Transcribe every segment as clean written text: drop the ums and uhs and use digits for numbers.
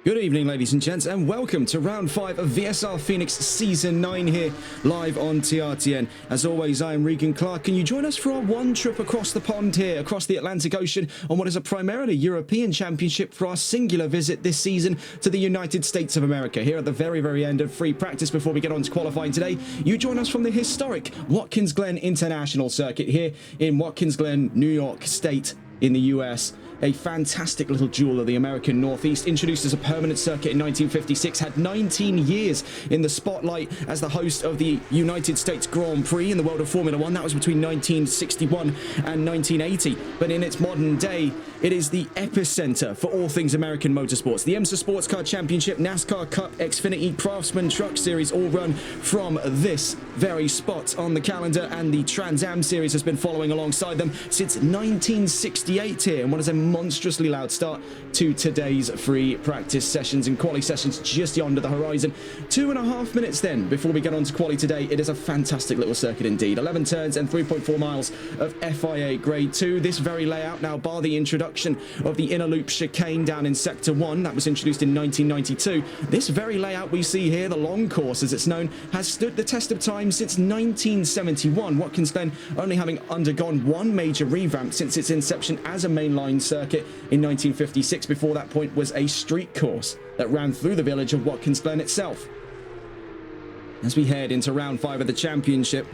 Good evening, ladies and gents, and welcome to round 5 of VSR Phoenix Season 9 here, live on TRTN. As always, I am Regan Clark. Can you join us for our one trip across the pond here, across the Atlantic Ocean, on what is a primarily European Championship for our singular visit this season to the United States of America. Here at the very end of free practice before we get on to qualifying today, you join us from the historic Watkins Glen International Circuit here in Watkins Glen, New York State in the US. A fantastic little jewel of the American Northeast, introduced as a permanent circuit in 1956, had 19 years in the spotlight as the host of the United States Grand Prix in the world of Formula One. That was between 1961 and 1980. But in its modern day, it is the epicenter for all things American motorsports. The IMSA Sports Car Championship, NASCAR Cup, Xfinity, Craftsman Truck Series all run from this very spot on the calendar, and the Trans Am Series has been following alongside them since 1968 here. And what is a monstrously loud start to today's free practice sessions and quali sessions just yonder the horizon. 2.5 minutes then before we get on to quali today. It is a fantastic little circuit indeed. 11 turns and 3.4 miles of FIA grade 2. This very layout now, bar the introduction of the inner loop chicane down in sector 1 that was introduced in 1992. This very layout we see here, the long course as it's known, has stood the test of time since 1971. Watkins Glen only having undergone one major revamp since its inception as a mainline circuit in 1956. Before that point was a street course that ran through the village of Watkins Glen itself. As we head into round 5 of the championship,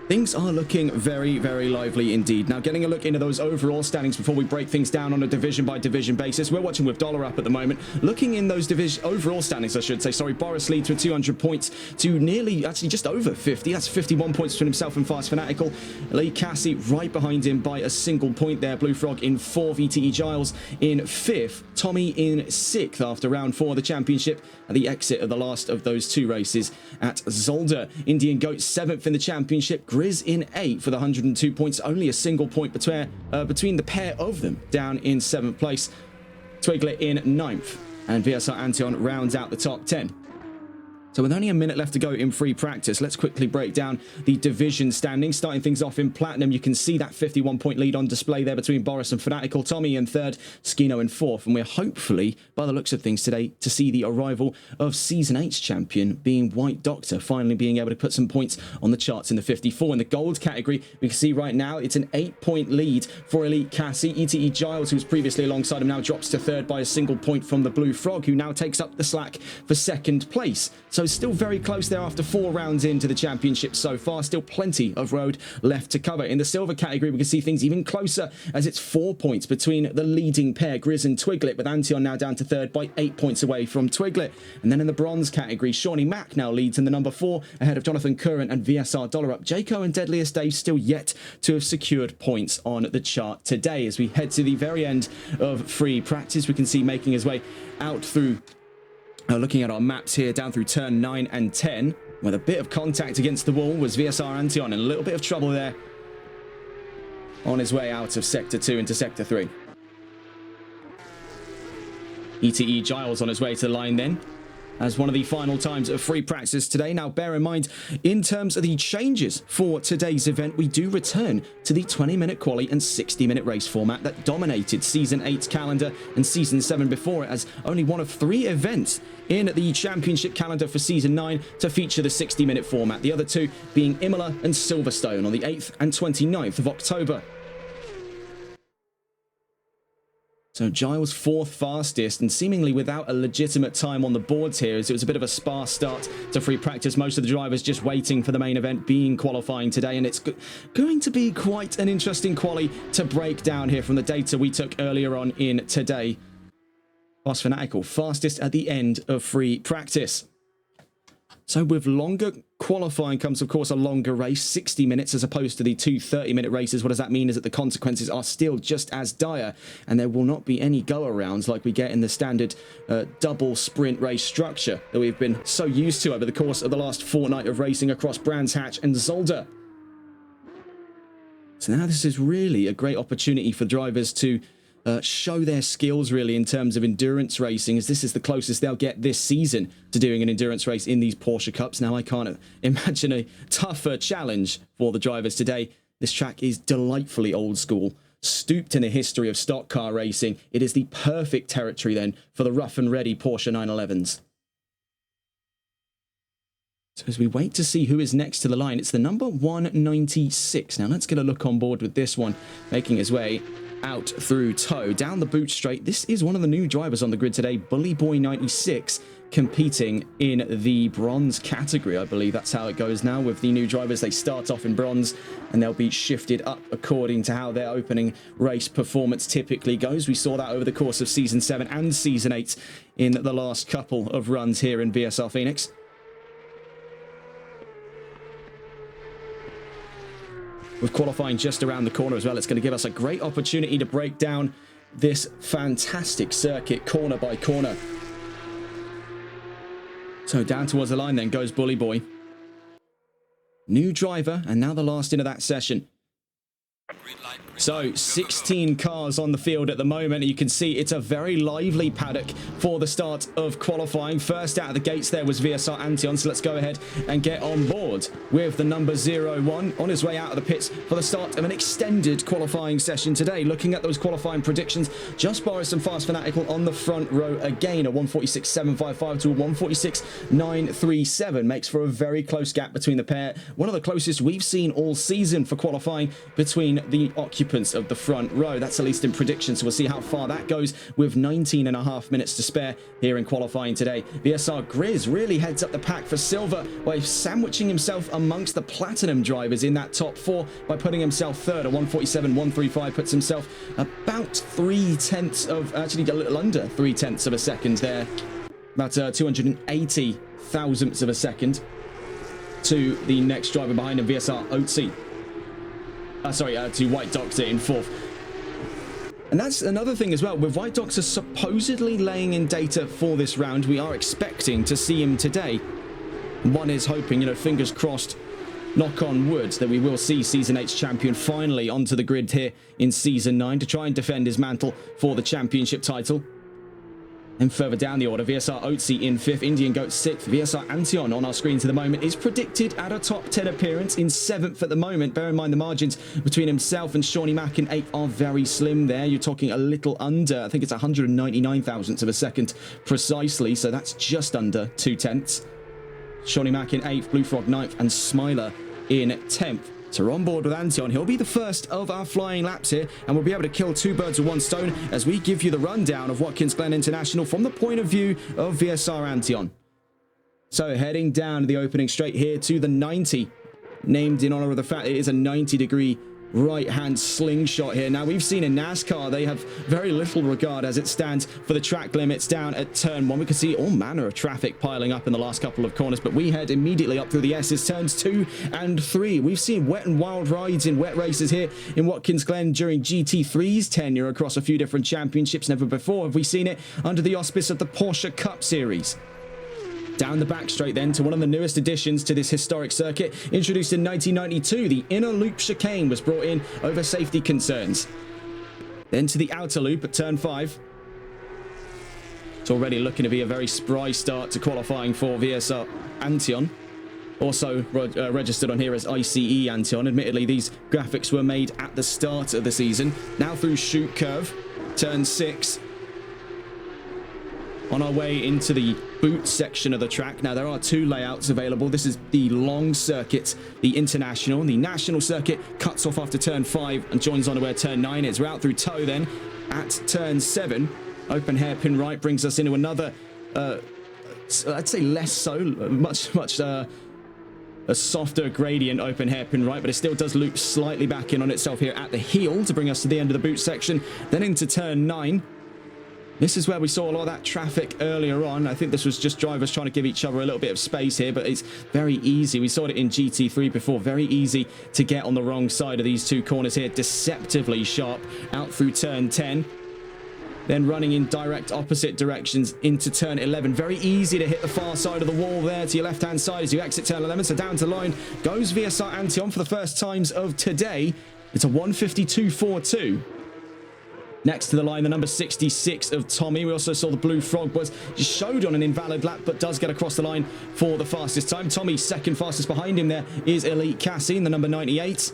things are looking very lively indeed. Now, getting a look into those overall standings before we break things down on a division by division basis. We're watching with dollar up at the moment. Looking in those overall standings, I should say. Sorry, Boris leads with 200 points to nearly, actually just over 50. That's 51 points between himself and Fast Fanatical. Lee Cassie right behind him by a single point there. Blue Frog in 4th. ETE Giles in 5th. Tommy in 6th after round 4 of the championship at the exit of the last of those two races at Zolder. Indian Goat 7th in the championship. Grizz in 8th for the 102 points. Only a single point between the pair of them down in 7th place. Twiglet in 9th. And VSR Antion rounds out the top 10. So with only a minute left to go in free practice, let's quickly break down the division standings. Starting things off in Platinum, you can see that 51-point lead on display there between Boris and Fanatical. Tommy in 3rd, Skino in 4th. And we're hopefully, by the looks of things today, to see the arrival of Season 8's champion, being White Doctor, finally being able to put some points on the charts in the 54. In the gold category, we can see right now it's an 8-point lead for Elite Cassie. ETE Giles, who was previously alongside him, now drops to 3rd by a single point from the Blue Frog, who now takes up the slack for 2nd place. So still very close there after 4 rounds into the championship so far. Still plenty of road left to cover. In the silver category, we can see things even closer as it's 4 points between the leading pair, Grizz and Twiglet, with Antion now down to 3rd by 8 points away from Twiglet. And then in the bronze category, Shawnee Mack now leads in the number 4 ahead of Jonathan Curran and VSR Dollar Up. Jayco and Deadliest Dave still yet to have secured points on the chart today. As we head to the very end of free practice, we can see making his way out through looking at our maps here, down through turn 9 and 10, with a bit of contact against the wall was VSR Antion, and a little bit of trouble there on his way out of Sector 2 into Sector 3. ETE Giles on his way to the line then, as one of the final times of free practice today. Now, bear in mind, in terms of the changes for today's event, we do return to the 20-minute quali and 60-minute race format that dominated Season 8's calendar and Season 7 before it, as only one of 3 events in the championship calendar for Season 9 to feature the 60-minute format. The other 2 being Imola and Silverstone on the 8th and 29th of October. So Giles 4th fastest, and seemingly without a legitimate time on the boards here, as it was a bit of a sparse start to free practice. Most of the drivers just waiting for the main event, being qualifying today, and it's going to be quite an interesting quali to break down here from the data we took earlier on in today. Fast Fanatical fastest at the end of free practice. So with longer qualifying comes, of course, a longer race, 60 minutes as opposed to the 2 30-minute races. What does that mean is that the consequences are still just as dire, and there will not be any go-arounds like we get in the standard double sprint race structure that we've been so used to over the course of the last fortnight of racing across Brands Hatch and Zolder. So now this is really a great opportunity for drivers to show their skills really in terms of endurance racing, as this is the closest they'll get this season to doing an endurance race in these Porsche Cups. Now, I can't imagine a tougher challenge for the drivers today. This track is delightfully old school stooped in the history of stock car racing, it is the perfect territory then for the rough and ready Porsche 911s. So as we wait to see who is next to the line, it's the number 196. Now let's get a look on board with this one, making his way out through tow down the boot straight. This is one of the new drivers on the grid today, Bully Boy 96, competing in the bronze category. I believe that's how it goes now with the new drivers. They start off in bronze and they'll be shifted up according to how their opening race performance typically goes. We saw that over the course of Season 7 and Season 8 in the last couple of runs here in VSR Phoenix. With qualifying just around the corner as well, it's going to give us a great opportunity to break down this fantastic circuit corner by corner. So down towards the line then goes Bully Boy. New driver, and now the last into that session. So 16 cars on the field at the moment. You can see it's a very lively paddock for the start of qualifying. First out of the gates there was VSR Antion, so let's go ahead and get on board with the number 01 on his way out of the pits for the start of an extended qualifying session today. Looking at those qualifying predictions, just Boris and Fast Fanatical on the front row again. A 146.755 to a 146.937 makes for a very close gap between the pair. One of the closest we've seen all season for qualifying between the occupants of the front row. That's at least in prediction, so we'll see how far that goes with 19.5 minutes to spare here in qualifying today. VSR Grizz really heads up the pack for silver by sandwiching himself amongst the platinum drivers in that top 4 by putting himself third. A 147.135 puts himself about 3/10 of, actually a little under 3/10 of a second there. About 280 thousandths of a second to the next driver behind him, VSR Otzi. To White Doctor in 4th. And that's another thing as well. With White Doctor supposedly laying in data for this round, we are expecting to see him today. One is hoping, fingers crossed, knock on wood, that we will see Season 8's champion finally onto the grid here in Season 9 to try and defend his mantle for the championship title. And further down the order, VSR Otzi in 5th, Indian Goat 6th. VSR Antion on our screens at the moment is predicted at a top 10 appearance in 7th at the moment. Bear in mind the margins between himself and Shawnee Mack in 8th are very slim there. You're talking a little under, I think it's 199 thousandths of a second precisely, so that's just under 2/10. Shawnee Mack in 8th, Blue Frog 9th, and Smiler in 10th. So we're on board with Antion. He'll be the first of our flying laps here, and we'll be able to kill 2 birds with 1 stone as we give you the rundown of Watkins Glen International from the point of view of VSR Antion. So heading down the opening straight here to the 90, named in honor of the fact it is a 90-degree right-hand slingshot here. Now, we've seen in NASCAR, they have very little regard as it stands for the track limits down at turn 1. We can see all manner of traffic piling up in the last couple of corners, but we head immediately up through the S's, turns 2 and 3. We've seen wet and wild rides in wet races here in Watkins Glen during GT3's tenure across a few different championships. Never before have we seen it under the auspice of the Porsche Cup Series. Down the back straight then to one of the newest additions to this historic circuit. Introduced in 1992, the inner loop chicane was brought in over safety concerns. Then to the outer loop at turn 5. It's already looking to be a very spry start to qualifying for VSR Antion. Also registered on here as ICE Antion. Admittedly, these graphics were made at the start of the season. Now through Shoot Curve, turn 6. On our way into the boot section of the track. Now, there are 2 layouts available. This is the long circuit, the international. The national circuit cuts off after turn 5 and joins on to where turn 9 is. We're out through tow then at turn 7. Open hairpin right brings us into another, I'd say less so, much a softer gradient open hairpin right, but it still does loop slightly back in on itself here at the heel to bring us to the end of the boot section. Then into turn 9. This is where we saw a lot of that traffic earlier on. I think this was just drivers trying to give each other a little bit of space here, but it's very easy. We saw it in GT3 before. Very easy to get on the wrong side of these 2 corners here. Deceptively sharp out through turn 10. Then running in direct opposite directions into turn 11. Very easy to hit the far side of the wall there to your left-hand side as you exit turn 11. So down to the line goes VSR Antion for the first times of today. It's a 152.42. Next to the line, the number 66 of Tommy. We also saw the Blue Frog was just showed on an invalid lap, but does get across the line for the fastest time. Tommy second fastest. Behind him there is Elite Cassie in the number 98.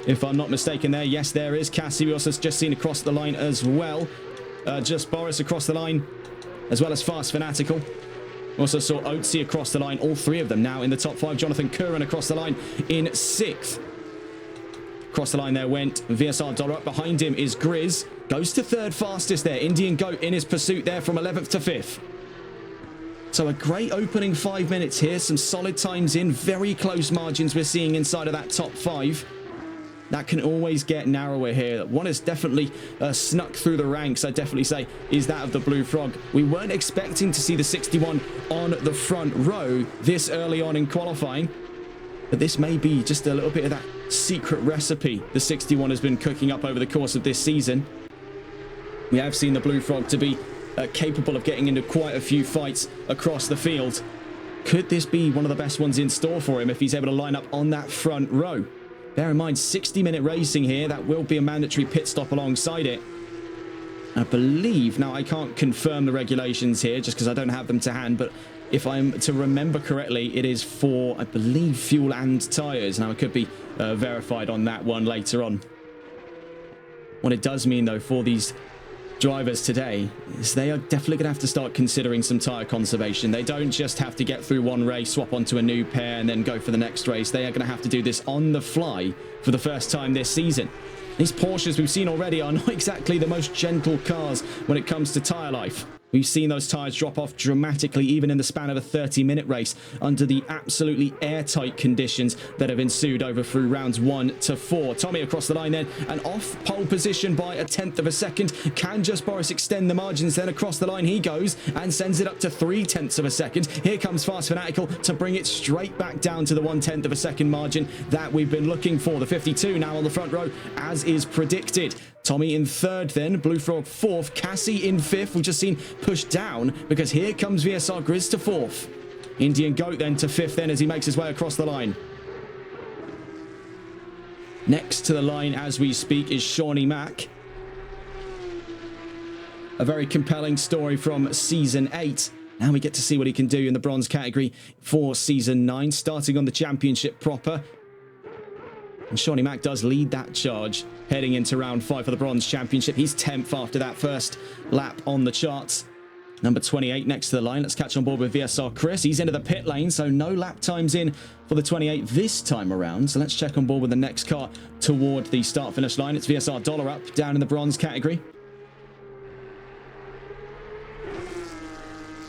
if I'm not mistaken there. Yes, there is Cassie. We also just seen across the line as well. Just Boris across the line, as well as Fast Fanatical. Also saw Oatsy across the line. All three of them now in the top 5. Jonathan Curran across the line in 6th. Across the line there went VSR Dollar. Up behind him is Grizz. Goes to 3rd fastest there. Indian Goat in his pursuit there from 11th to 5th. So a great opening 5 minutes here. Some solid times in. Very close margins we're seeing inside of that top 5. That can always get narrower here. One has definitely snuck through the ranks, I'd definitely say, is that of the Blue Frog. We weren't expecting to see the 61 on the front row this early on in qualifying. But this may be just a little bit of that secret recipe the 61 has been cooking up over the course of this season. We have seen the Blue Frog to be capable of getting into quite a few fights across the field. Could this be one of the best ones in store for him if he's able to line up on that front row? Bear in mind, 60-minute racing here. That will be a mandatory pit stop alongside it. I believe, now I can't confirm the regulations here just because I don't have them to hand, but if I'm to remember correctly, it is for, I believe, fuel and tyres. Now, it could be verified on that one later on. What it does mean, though, for these drivers today is they are definitely going to have to start considering some tyre conservation. They don't just have to get through one race, swap onto a new pair, and then go for the next race. They are going to have to do this on the fly for the first time this season. These Porsches we've seen already are not exactly the most gentle cars when it comes to tyre life. We've seen those tyres drop off dramatically even in the span of a 30-minute race under the absolutely airtight conditions that have ensued over through rounds 1 to 4. Tommy across the line then, and off pole position by a 1/10 of a second. Can Just Boris extend the margins? Then across the line he goes and sends it up to 3/10 of a second. Here comes Fast Fanatical to bring it straight back down to the 1/10 of a second margin that we've been looking for. The 52 now on the front row as is predicted. Tommy in 3rd then, Blue Frog 4th, Cassie in 5th. We've just seen pushed down because here comes VSR Grizz to 4th. Indian Goat then to 5th then as he makes his way across the line. Next to the line as we speak is Shawnee Mack. A very compelling story from Season 8. Now we get to see what he can do in the bronze category for Season 9, starting on the championship proper. And Shawnee Mack does lead that charge heading into round 5 for the bronze championship. He's 10th after that first lap on the charts. Number 28 next to the line. Let's catch on board with VSR Chris. He's into the pit lane, so no lap times in for the 28 this time around. So let's check on board with the next car toward the start-finish line. It's VSR Dollar Up down in the bronze category.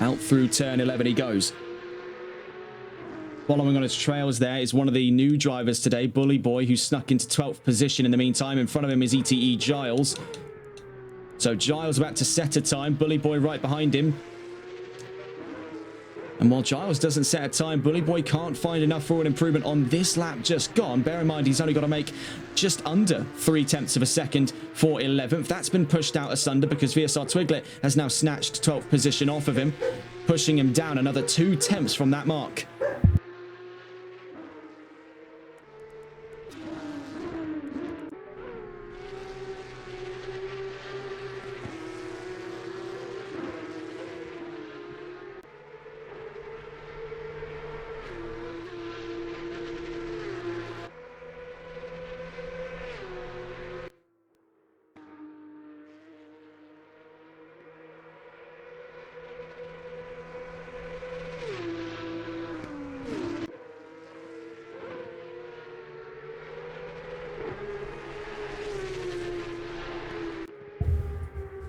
Out through turn 11 he goes. Following on his trails there is one of the new drivers today, Bully Boy, who snuck into 12th position in the meantime. In front of him is ETE Giles. So Giles about to set a time. Bully Boy right behind him. And while Giles doesn't set a time, Bully Boy can't find enough for an improvement on this lap just gone. Bear in mind, he's only got to make just under 3/10 of a second for 11th. That's been pushed out asunder because VSR Twiglet has now snatched 12th position off of him, pushing him down another 2/10 from that mark.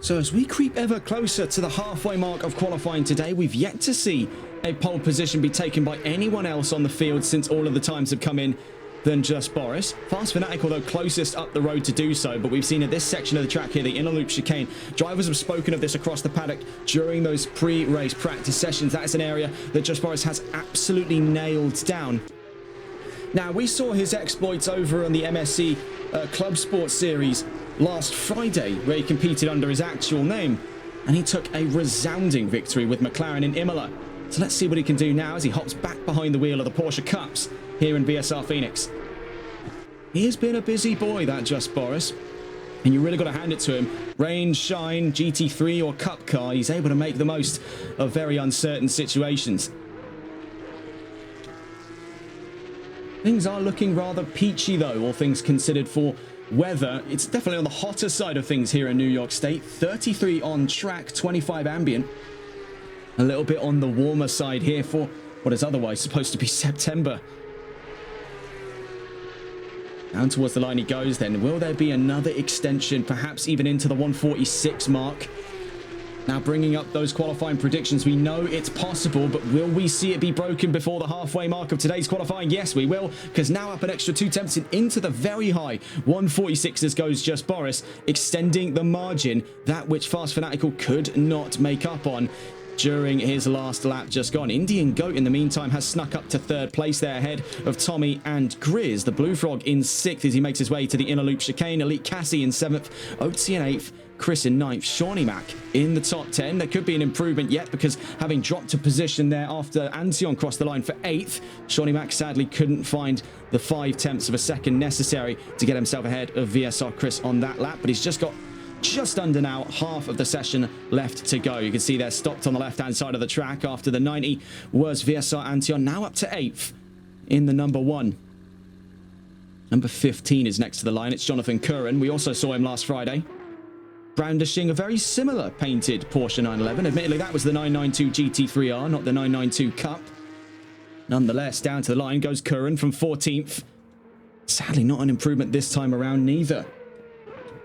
So as we creep ever closer to the halfway mark of qualifying today, we've yet to see a pole position be taken by anyone else on the field since all of the times have come in than just Boris. Fast Fanatical, though, closest up the road to do so, but we've seen at this section of the track here, the inner loop chicane, drivers have spoken of this across the paddock during those pre-race practice sessions. That is an area that Just Boris has absolutely nailed down. Now, we saw his exploits over on the MSC Club Sports Series last Friday, where he competed under his actual name, and he took a resounding victory with McLaren in Imola. So let's see what he can do now as he hops back behind the wheel of the Porsche Cups here in VSR Phoenix. He has been a busy boy, that Just Boris, and you really got to hand it to him. Rain, shine, GT3 or Cup car, he's able to make the most of very uncertain situations. Things are looking rather peachy, though, all things considered, for weather. It's definitely on the hotter side of things here in New York State. 33 on track, 25 ambient. A little bit on the warmer side here for what is otherwise supposed to be September. Down towards the line he goes then. Will there be another extension, perhaps even into the 146 mark? Now bringing up those qualifying predictions, we know it's possible, but will we see it be broken before the halfway mark of today's qualifying? Yes, we will, because now up an extra 2 tenths and into the very high 146ers goes Just Boris, extending the margin, that which Fast Fanatical could not make up on during his last lap just gone. Indian Goat, in the meantime, has snuck up to 3rd place there ahead of Tommy and Grizz. The Blue Frog in 6th as he makes his way to the inner loop chicane. Elite Cassie in 7th, Oatsy in 8th, Chris in 9th, Shawnee Mac in the top 10. There could be an improvement yet, because having dropped a position there after Antion crossed the line for 8th, Shawnee Mac sadly couldn't find the 5 tenths of a second necessary to get himself ahead of VSR Chris on that lap, but he's just got just under now half of the session left to go. You can see they're stopped on the left-hand side of the track after the 90 was VSR Antion, now up to 8th in the number 1. Number 15 is next to the line. It's Jonathan Curran. We also saw him last Friday, brandishing a very similar painted Porsche 911. Admittedly, that was the 992 GT3R, not the 992 Cup. Nonetheless, down to the line goes Curran from 14th. Sadly, not an improvement this time around neither.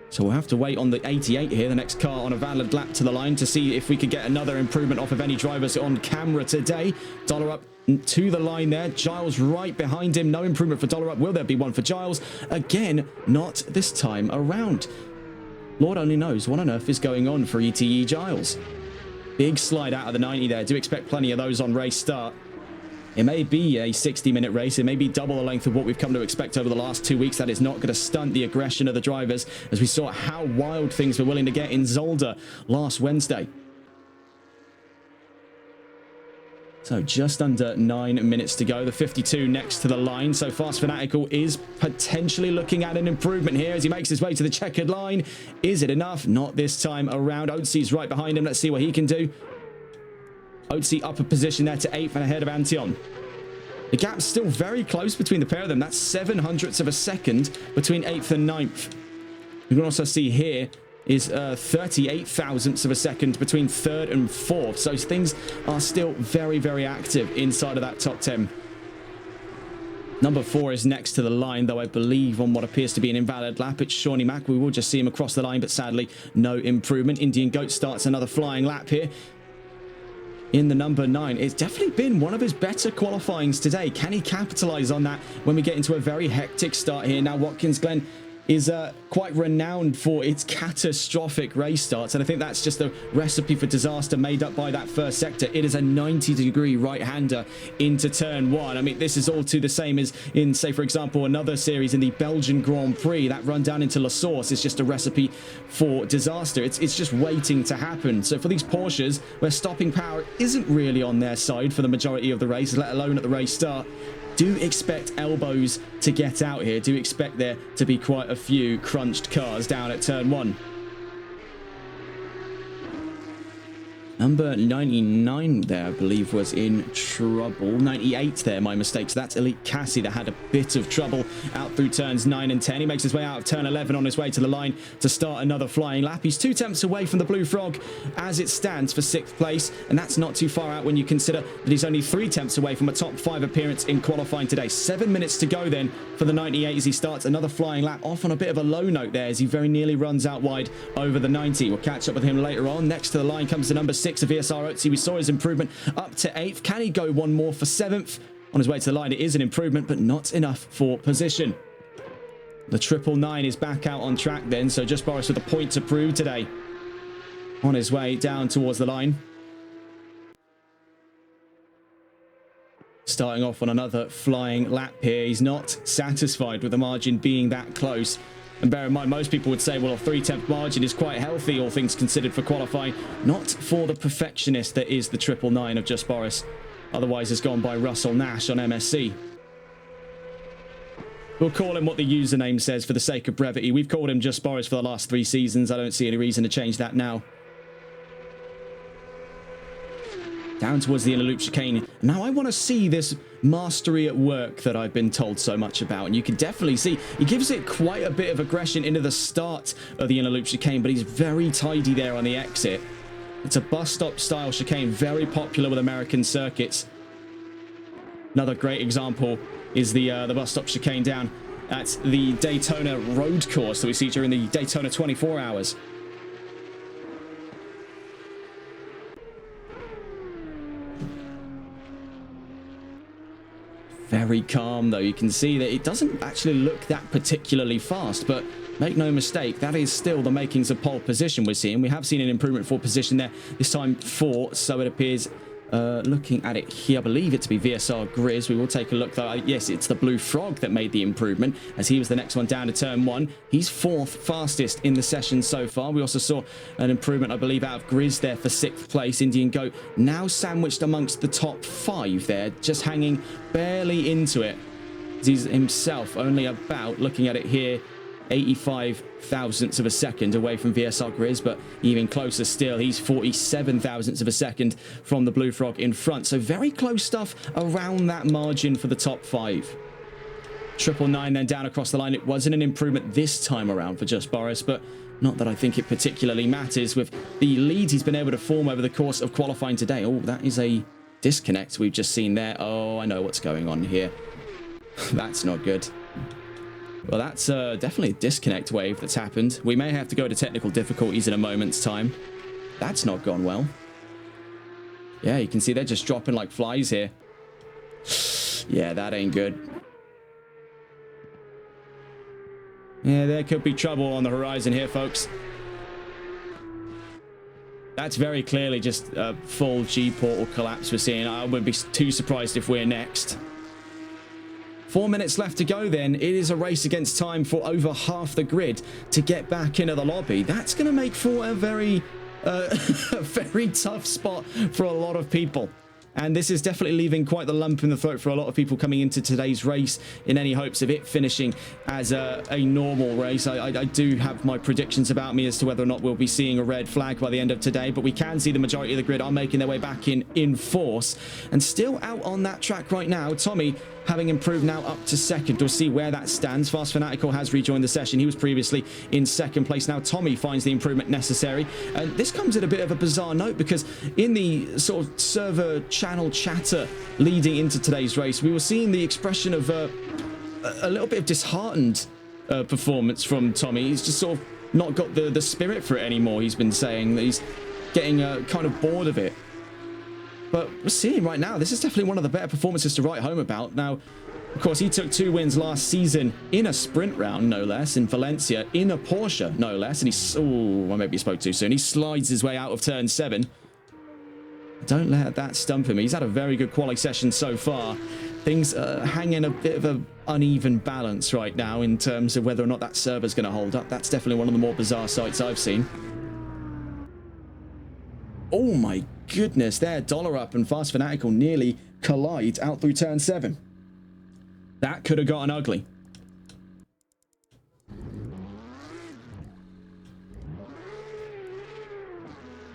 So we'll have to wait on the 88 here, the next car on a valid lap to the line, to see if we could get another improvement off of any drivers on camera today. Dollar Up to the line there. Giles right behind him. No improvement for Dollar Up. Will there be one for Giles? Again, not this time around. Lord only knows what on earth is going on for ETE Giles. Big slide out of the 90 there. Do expect plenty of those on race start. It may be a 60-minute race. It may be double the length of what we've come to expect over the last 2 weeks. That is not going to stunt the aggression of the drivers, as we saw how wild things were willing to get in Zolder last Wednesday. So just under 9 minutes to go. The 52 next to the line. So Fast Fanatical is potentially looking at an improvement here as he makes his way to the checkered line. Is it enough? Not this time around. Oatsy's right behind him. Let's see what he can do. Oatsy up a position there to 8th and ahead of Antion. The gap's still very close between the pair of them. That's 7/100ths of a second between 8th and 9th. You can also see here is 38 thousandths of a second between 3rd and 4th. So things are still very, very active inside of that top 10. Number 4 is next to the line, though I believe on what appears to be an invalid lap. It's Shawnee Mac. We will just see him across the line, but sadly no improvement. Indian Goat starts another flying lap here in the number 9. It's definitely been one of his better qualifyings today. Can he capitalize on that when we get into a very hectic start here? Now, Watkins Glen is quite renowned for its catastrophic race starts, and I think that's just a recipe for disaster made up by that first sector. It is a 90-degree right-hander into turn 1. I mean, this is all too the same as in, say, for example, another series in the Belgian Grand Prix. That run down into La Source is just a recipe for disaster. It's just waiting to happen. So for these Porsches, where stopping power isn't really on their side for the majority of the race, let alone at the race start, do expect elbows to get out here. Do expect there to be quite a few crunched cars down at turn 1. Number 99 there, I believe, was in trouble. 98 there, my mistake. So that's Elite Cassie that had a bit of trouble out through turns 9 and 10. He makes his way out of turn 11 on his way to the line to start another flying lap. He's 2 tenths away from the Blue Frog as it stands for 6th place. And that's not too far out when you consider that he's only 3 tenths away from a top 5 appearance in qualifying today. 7 minutes to go then for the 98 as he starts another flying lap, off on a bit of a low note there as he very nearly runs out wide over the 90. We'll catch up with him later on. Next to the line comes the number 6 of VSR Oatsy. We saw his improvement up to 8th. Can he go one more for 7th? On his way to the line, it is an improvement, but not enough for position. The 999 is back out on track then, so Just Boris with a point to prove today. On his way down towards the line. Starting off on another flying lap here. He's not satisfied with the margin being that close. And bear in mind, most people would say, well, a 3/10 margin is quite healthy, all things considered, for qualifying. Not for the perfectionist that is the 999 of Just Boris. Otherwise, has gone by Russell Nash on MSC. We'll call him what the username says for the sake of brevity. We've called him Just Boris for the last 3 seasons. I don't see any reason to change that now. down towards the inner loop chicane. Now I want to see this mastery at work that I've been told so much about, and you can definitely see he gives it quite a bit of aggression into the start of the inner loop chicane, but he's very tidy there on the exit. It's a bus stop style chicane, very popular with American circuits. Another great example is the bus stop chicane down at the Daytona road course that we see during the Daytona 24 hours. Very calm, though. You can see that it doesn't actually look that particularly fast, but make no mistake, that is still the makings of pole position we're seeing. We have seen an improvement for position there, this time 4, so it appears. Looking at it here, I believe it to be VSR Grizz. We will take a look, though. Yes, it's the Blue Frog that made the improvement, as he was the next one down to turn 1. He's 4th fastest in the session so far. We also saw an improvement, I believe, out of Grizz there for 6th place. Indian Goat now sandwiched amongst the top 5 there, just hanging barely into it. He's himself only about, looking at it here, 85 thousandths of a second away from VSR Grizz, but even closer still, he's 47 thousandths of a second from the Blue Frog in front. So very close stuff around that margin for the top 5. 999 then down across the line. It wasn't an improvement this time around for Just Boris, but not that I think it particularly matters with the leads he's been able to form over the course of qualifying today. Oh, that is a disconnect we've just seen there. Oh, I know what's going on here. That's not good. Well, that's definitely a disconnect wave that's happened. We may have to go to technical difficulties in a moment's time. That's not gone well. Yeah, you can see they're just dropping like flies here. Yeah, that ain't good. Yeah, there could be trouble on the horizon here, folks. That's very clearly just a full G-portal collapse we're seeing. I wouldn't be too surprised if we're next. 4 minutes left to go then. It is a race against time for over half the grid to get back into the lobby. That's going to make for a very, very tough spot for a lot of people. And this is definitely leaving quite the lump in the throat for a lot of people coming into today's race in any hopes of it finishing as a normal race. I do have my predictions about me as to whether or not we'll be seeing a red flag by the end of today, but we can see the majority of the grid are making their way back in force. And still out on that track right now, Tommy having improved now up to 2nd. We'll see where that stands. Fast Fanatical has rejoined the session. He was previously in 2nd place. Now Tommy finds the improvement necessary. And this comes at a bit of a bizarre note, because in the sort of server channel chatter leading into today's race, we were seeing the expression of a little bit of disheartened performance from Tommy. He's just sort of not got the spirit for it anymore. He's been saying that he's getting kind of bored of it. But we're seeing right now, this is definitely one of the better performances to write home about. Now, of course, he took 2 wins last season in a sprint round, no less, in Valencia, in a Porsche, no less. And he's, oh, I maybe spoke too soon. He slides his way out of turn 7. Don't let that stump him. He's had a very good quali session so far. Things hang in a bit of an uneven balance right now in terms of whether or not that server's going to hold up. That's definitely one of the more bizarre sights I've seen. Oh my goodness, there, Dollar Up and Fast Fanatical nearly collide out through turn 7. That could have gotten ugly.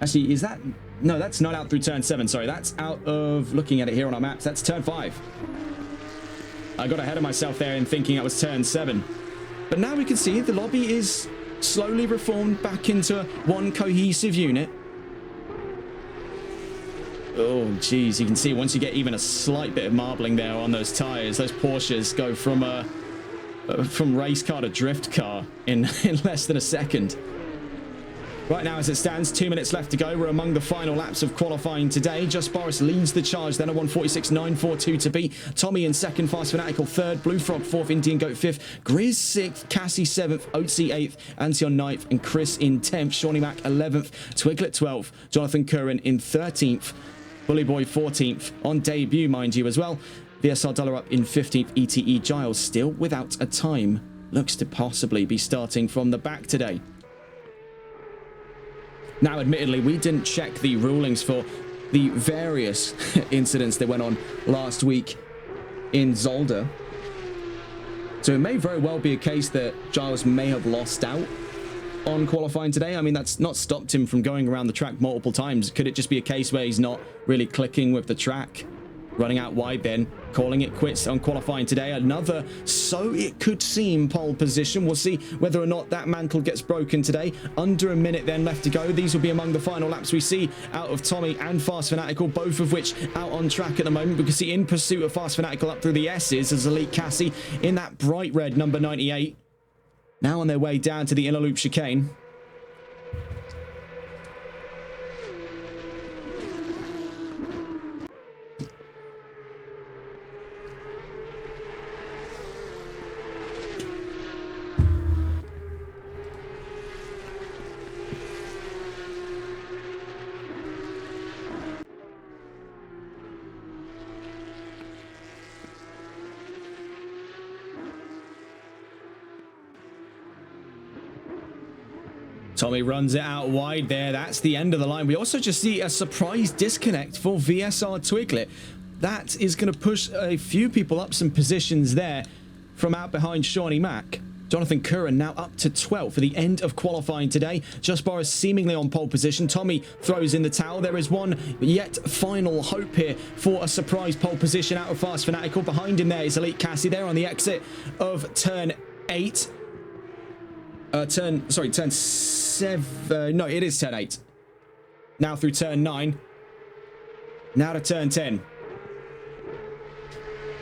Actually, is that... No, that's not out through turn 7, sorry. That's out of... Looking at it here on our maps, that's turn 5. I got ahead of myself there in thinking that was turn 7. But now we can see the lobby is slowly reformed back into one cohesive unit. Oh, geez, you can see once you get even a slight bit of marbling there on those tires, those Porsches go from race car to drift car in less than a second. Right now, as it stands, 2 minutes left to go. We're among the final laps of qualifying today. Just Boris leads the charge, then a 1:46.942 to beat. Tommy in 2nd, Fast Fanatical 3rd, Blue Frog 4th, Indian Goat 5th, Grizz 6th, Cassie 7th, Otzi 8th, Antion 9th, and Chris in 10th, Shawnee Mac 11th, Twiglet 12th, Jonathan Curran in 13th, Bully Boy 14th, on debut, mind you, as well. VSR Dollar Up in 15th, ETE Giles still without a time. Looks to possibly be starting from the back today. Now, admittedly, we didn't check the rulings for the various incidents that went on last week in Zolder. So it may very well be a case that Giles may have lost out on qualifying today. I mean, that's not stopped him from going around the track multiple times. Could it just be a case where he's not really clicking with the track? Running out wide then, calling it quits on qualifying today. Another, so it could seem, pole position. We'll see whether or not that mantle gets broken today. Under a minute then left to go. These will be among the final laps we see out of Tommy and Fast Fanatical, both of which out on track at the moment. We can see in pursuit of Fast Fanatical up through the S's as Elite Cassie in that bright red number 98. Now on their way down to the inner loop chicane. Tommy runs it out wide there. That's the end of the line. We also just see a surprise disconnect for VSR Twiglet. That is going to push a few people up some positions there from out behind Shawnee Mack. Jonathan Curran now up to 12 for the end of qualifying today. Just Boris seemingly on pole position. Tommy throws in the towel. There is one yet final hope here for a surprise pole position out of Fast Fanatical. Behind him there is Elite Cassie there on the exit of turn 8. Turn 7. No, it is turn 8. Now through turn 9. Now to turn 10.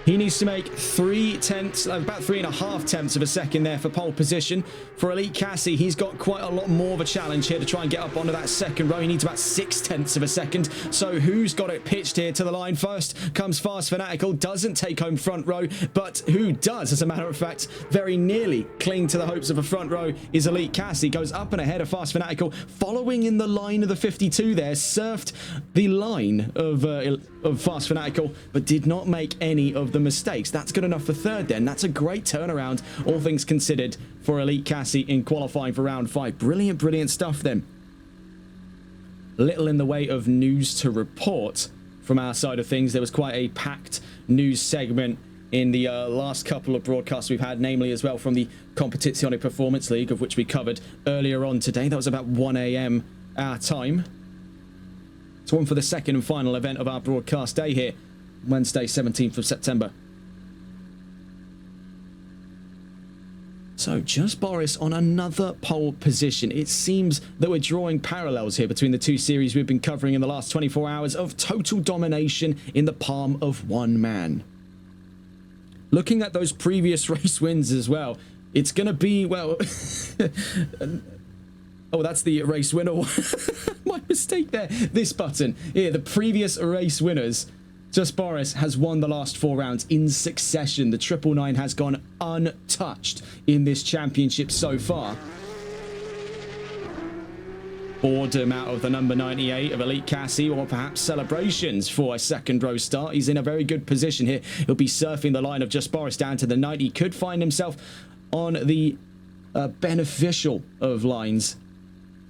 He needs to make about 3.5 tenths of a second there for pole position. For Elite Cassie, he's got quite a lot more of a challenge here to try and get up onto that second row. He needs about 6 tenths of a second. So who's got it pitched here to the line? First comes Fast Fanatical, doesn't take home front row, but who does, as a matter of fact, very nearly cling to the hopes of a front row is Elite Cassie. Goes up and ahead of Fast Fanatical, following in the line of the 52 there, surfed the line of Fast Fanatical, but did not make any of the mistakes. That's good enough for third then. That's a great turnaround, all things considered, for Elite Cassie in qualifying for round 5. Brilliant, brilliant stuff then. Little in the way of news to report from our side of things. There was quite a packed news segment in the last couple of broadcasts we've had, namely as well from the Competizione Performance League, of which we covered earlier on today. That was about 1 a.m. our time. It's one for the second and final event of our broadcast day here, Wednesday, 17th of September. So, Just Boris on another pole position. It seems that we're drawing parallels here between the two series we've been covering in the last 24 hours of total domination in the palm of one man. Looking at those previous race wins as well, it's going to be, well... Oh, that's the race winner. My mistake there. This button. Here, the previous race winners. Just Boris has won the last 4 rounds in succession. The 999 has gone untouched in this championship so far. Boredom out of the number 98 of Elite Cassie, or perhaps celebrations for a second row start. He's in a very good position here. He'll be surfing the line of Just Boris down to the 90. Could find himself on the beneficial of lines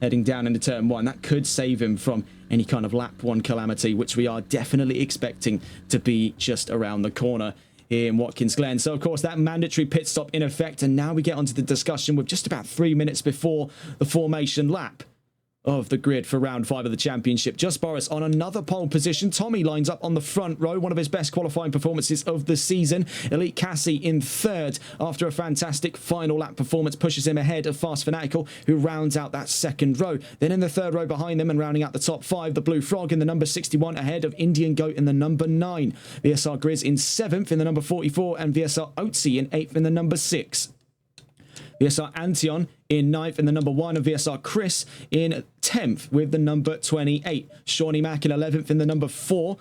heading down into turn 1. That could save him from any kind of lap 1 calamity, which we are definitely expecting to be just around the corner in Watkins Glen. So, of course, that mandatory pit stop in effect, and now we get onto the discussion with just about 3 minutes before the formation lap of the grid for round 5 of the championship. Just Boris on another pole position. Tommy lines up on the front row, one of his best qualifying performances of the season. Elite Cassie in third after a fantastic final lap performance pushes him ahead of Fast Fanatical, who rounds out that second row. Then in the third row behind them and rounding out the top 5, the Blue Frog in the number 61 ahead of Indian Goat in the number 9. VSR Grizz in 7th in the number 44 and VSR Otzi in 8th in the number 6. VSR Antion in 9th in the number 1 and VSR Chris in 10th with the number 28. Shawnee Mack in 11th in the number 4.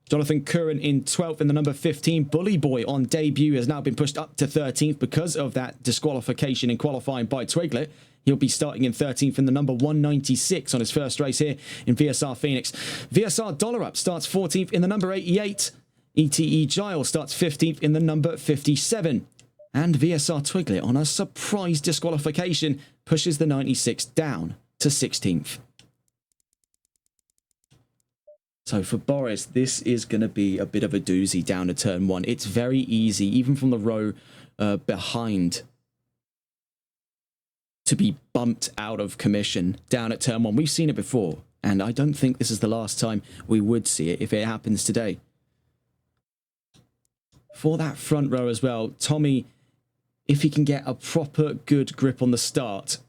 Jonathan Curran in 12th in the number 15. Bully Boy on debut has now been pushed up to 13th because of that disqualification in qualifying by Twiglet. He'll be starting in 13th in the number 196 on his first race here in VSR Phoenix. VSR Dollar Up starts 14th in the number 88. ETE Giles starts 15th in the number 57. And VSR Twiglet on a surprise disqualification pushes the 96 down to 16th. So for Boris, this is going to be a bit of a doozy down to turn 1. It's very easy, even from the row behind to be bumped out of commission down at turn 1. We've seen it before, and I don't think this is the last time we would see it if it happens today. For that front row as well, Tommy, if he can get a proper good grip on the start,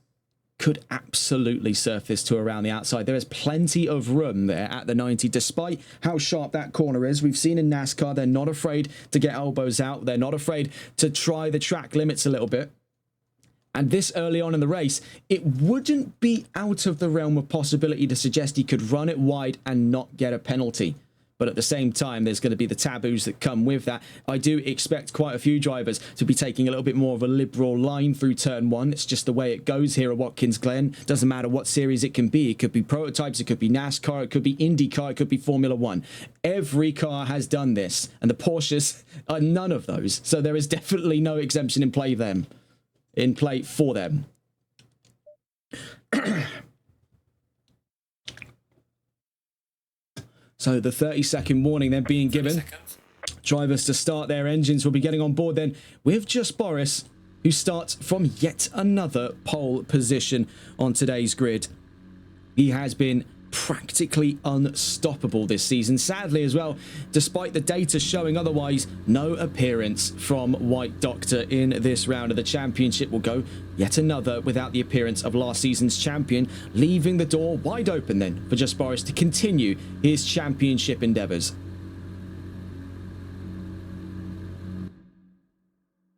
could absolutely surface to around the outside. There is plenty of room there at the 90, despite how sharp that corner is. We've seen in NASCAR, they're not afraid to get elbows out. They're not afraid to try the track limits a little bit. And this early on in the race, it wouldn't be out of the realm of possibility to suggest he could run it wide and not get a penalty. But at the same time, there's going to be the taboos that come with that. I do expect quite a few drivers to be taking a little bit more of a liberal line through turn 1. It's just the way it goes here at Watkins Glen. Doesn't matter what series it can be. It could be prototypes, it could be NASCAR, it could be IndyCar, it could be Formula 1. Every car has done this, and the Porsches are none of those. So there is definitely no exemption in play for them. So the 30-second warning then being given. Drivers to start their engines will be getting on board then with Just Boris, who starts from yet another pole position on today's grid. He has been practically unstoppable this season. Sadly as well, despite the data showing otherwise, no appearance from White Doctor in this round of the championship. Will go yet another without the appearance of last season's champion, leaving the door wide open then for Just Boris to continue his championship endeavours.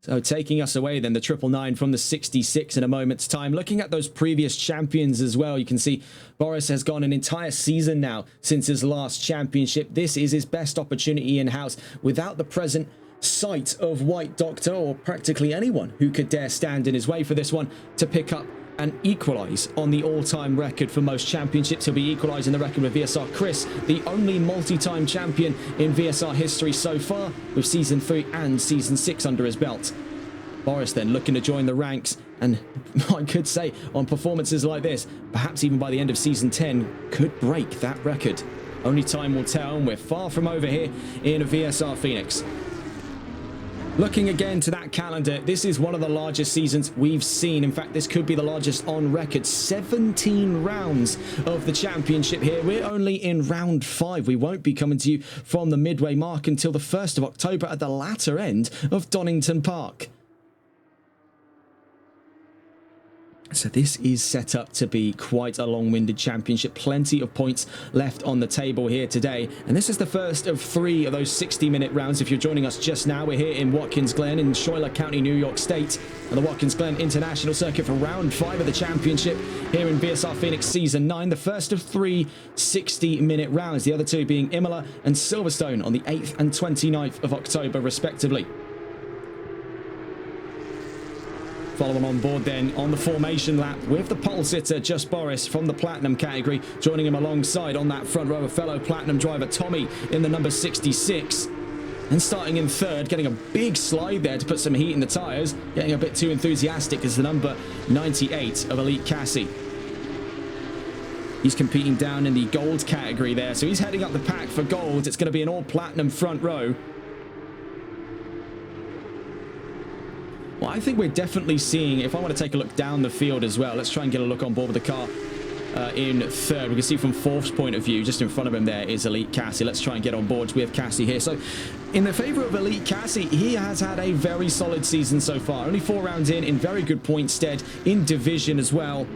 So taking us away then, the 999 from the 66 in a moment's time. Looking at those previous champions as well, you can see Boris has gone an entire season now since his last championship. This is his best opportunity in-house without the present sight of White Doctor or practically anyone who could dare stand in his way for this one to pick up and equalise on the all-time record for most championships. He'll be equalising the record with VSR Chris, the only multi-time champion in VSR history so far, with Season 3 and Season 6 under his belt. Boris then looking to join the ranks, and I could say on performances like this, perhaps even by the end of Season 10, could break that record. Only time will tell, and we're far from over here in VSR Phoenix. Looking again to that calendar, this is one of the largest seasons we've seen. In fact, this could be the largest on record. 17 rounds of the championship here. We're only in round 5. We won't be coming to you from the midway mark until the 1st of October at the latter end of Donington Park. So this is set up to be quite a long-winded championship. Plenty of points left on the table here today. And this is the first of 3 of those 60-minute rounds. If you're joining us just now, we're here in Watkins Glen in Schuyler County, New York State, on the Watkins Glen International Circuit for round 5 of the championship here in VSR Phoenix Season 9. The first of 3 60-minute rounds, the other 2 being Imola and Silverstone on the 8th and 29th of October, respectively. Following on board then on the formation lap with the pole sitter, Just Boris from the Platinum category, joining him alongside on that front row, a fellow Platinum driver, Tommy, in the number 66. And starting in 3rd, getting a big slide there to put some heat in the tyres, getting a bit too enthusiastic, is the number 98 of Elite Cassie. He's competing down in the gold category there, so he's heading up the pack for gold. It's going to be an all-platinum front row. Well, I think we're definitely seeing, if I want to take a look down the field as well, let's try and get a look on board with the car in 3rd. We can see from 4th's point of view, just in front of him there is Elite Cassie. Let's try and get on board with Cassie here. So in the favour of Elite Cassie, he has had a very solid season so far. Only 4 rounds in very good point stead in division as well.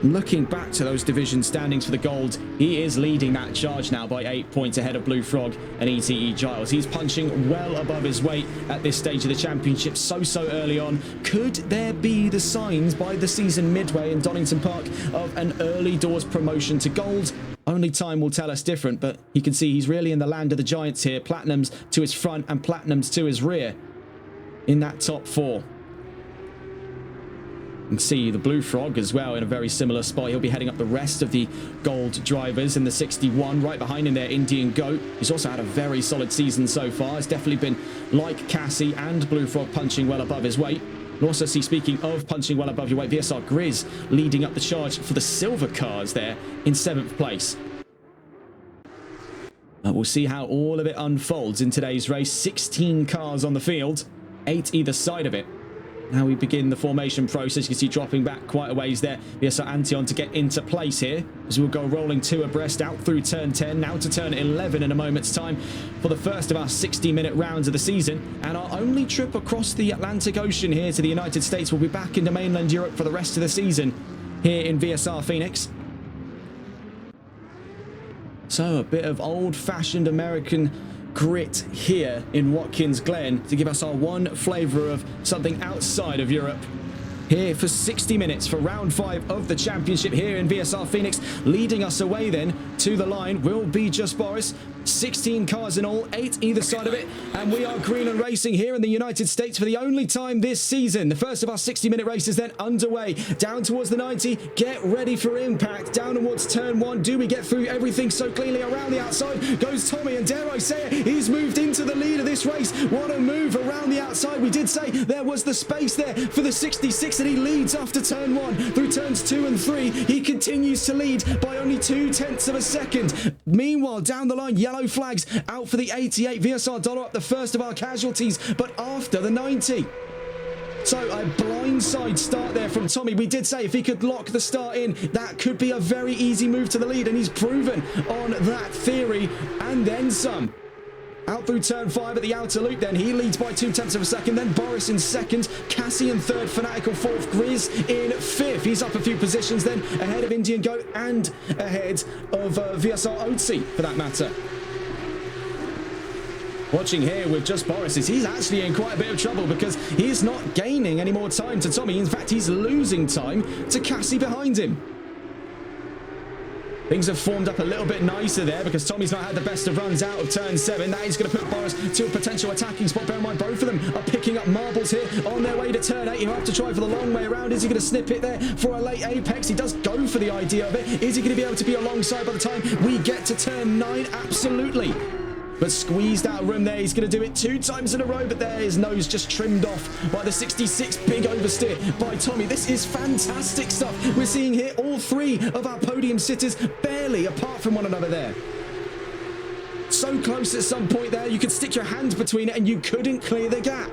Looking back to those division standings for the gold, he is leading that charge now by 8 points ahead of Blue Frog and ETE Giles. He's punching well above his weight at this stage of the championship so early on. Could there be the signs by the season midway in Donington Park of an early doors promotion to gold? Only time will tell us different, but you can see he's really in the land of the giants here. Platinums to his front and platinums to his rear in that top 4. You can see the Blue Frog as well in a very similar spot. He'll be heading up the rest of the gold drivers in the 61. Right behind him there, Indian Goat. He's also had a very solid season so far. It's definitely been, like Cassie and Blue Frog, punching well above his weight. You'll also see, speaking of punching well above your weight, VSR Grizz leading up the charge for the silver cars there in 7th place. We'll see how all of it unfolds in today's race. 16 cars on the field, 8 either side of it. Now we begin the formation process. You can see dropping back quite a ways there. VSR Antion to get into place here, as we'll go rolling 2 abreast out through turn 10, now to turn 11 in a moment's time for the first of our 60-minute rounds of the season. And our only trip across the Atlantic Ocean here to the United States. Will be back into mainland Europe for the rest of the season here in VSR Phoenix. So a bit of old-fashioned American grit here in Watkins Glen to give us our one flavour of something outside of Europe. Here for 60 minutes for round 5 of the championship here in VSR Phoenix. Leading us away then to the line will be just Boris. 16 cars in all, 8 either side of it. And we are green and racing here in the United States for the only time this season. The first of our 60-minute races then underway. Down towards the 90. Get ready for impact. Down towards turn 1. Do we get through everything so cleanly? Around the outside goes Tommy. And dare I say it, he's moved into the lead of this race. What a move around the outside. We did say there was the space there for the 66. And he leads after turn 1. Through turns 2 and 3. He continues to lead by only 0.2 of a second. Meanwhile, down the line, yellow flags out for the 88. VSR Dollar up the first of our casualties, but after the 90. So a blindside start there from Tommy. We did say if he could lock the start in, that could be a very easy move to the lead, and he's proven on that theory and then some. Out through turn 5 at the outer loop then. He leads by 0.2 of a second. Then Boris in second. Cassie in third. Fanatical fourth. Grizz in fifth. He's up a few positions then. Ahead of Indian Goat and ahead of VSR Otzi for that matter. Watching here with just Boris is he's actually in quite a bit of trouble because he's not gaining any more time to Tommy. In fact, he's losing time to Cassie behind him. Things have formed up a little bit nicer there because Tommy's not had the best of runs out of turn 7. That is going to put Boris to a potential attacking spot. Bear in mind, both of them are picking up marbles here on their way to turn 8. He'll have to try for the long way around. Is he going to snip it there for a late apex? He does go for the idea of it. Is he going to be able to be alongside by the time we get to turn 9? Absolutely. But squeezed out of room there. He's going to do it 2 times in a row, but there his nose just trimmed off by the 66. Big oversteer by Tommy. This is fantastic stuff. We're seeing here all 3 of our podium sitters barely apart from one another there. So close at some point there, you could stick your hand between it and you couldn't clear the gap.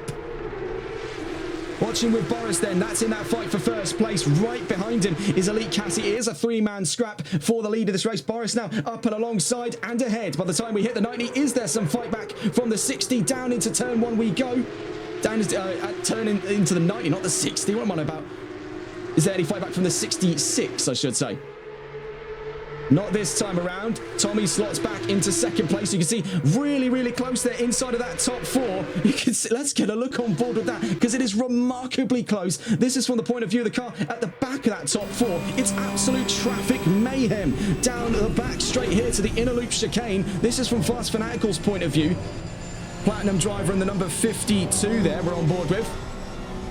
Watching with Boris then, that's in that fight for first place. Right behind him is Elite Cassie. It is a 3-man scrap for the lead of this race. Boris now up and alongside and ahead. By the time we hit the 90, is there some fight back from the 60? Down into turn 1 we go. Down into the 90, not the 60. What am I on about? Is there any fight back from the 66, I should say? Not this time around. Tommy slots back into second place. You can see really, really close there inside of that top 4. You can see, let's get a look on board with that because it is remarkably close. This is from the point of view of the car at the back of that top 4. It's absolute traffic mayhem down the back straight here to the inner loop chicane. This is from Fast Fanatical's point of view. Platinum driver and the number 52 there we're on board with.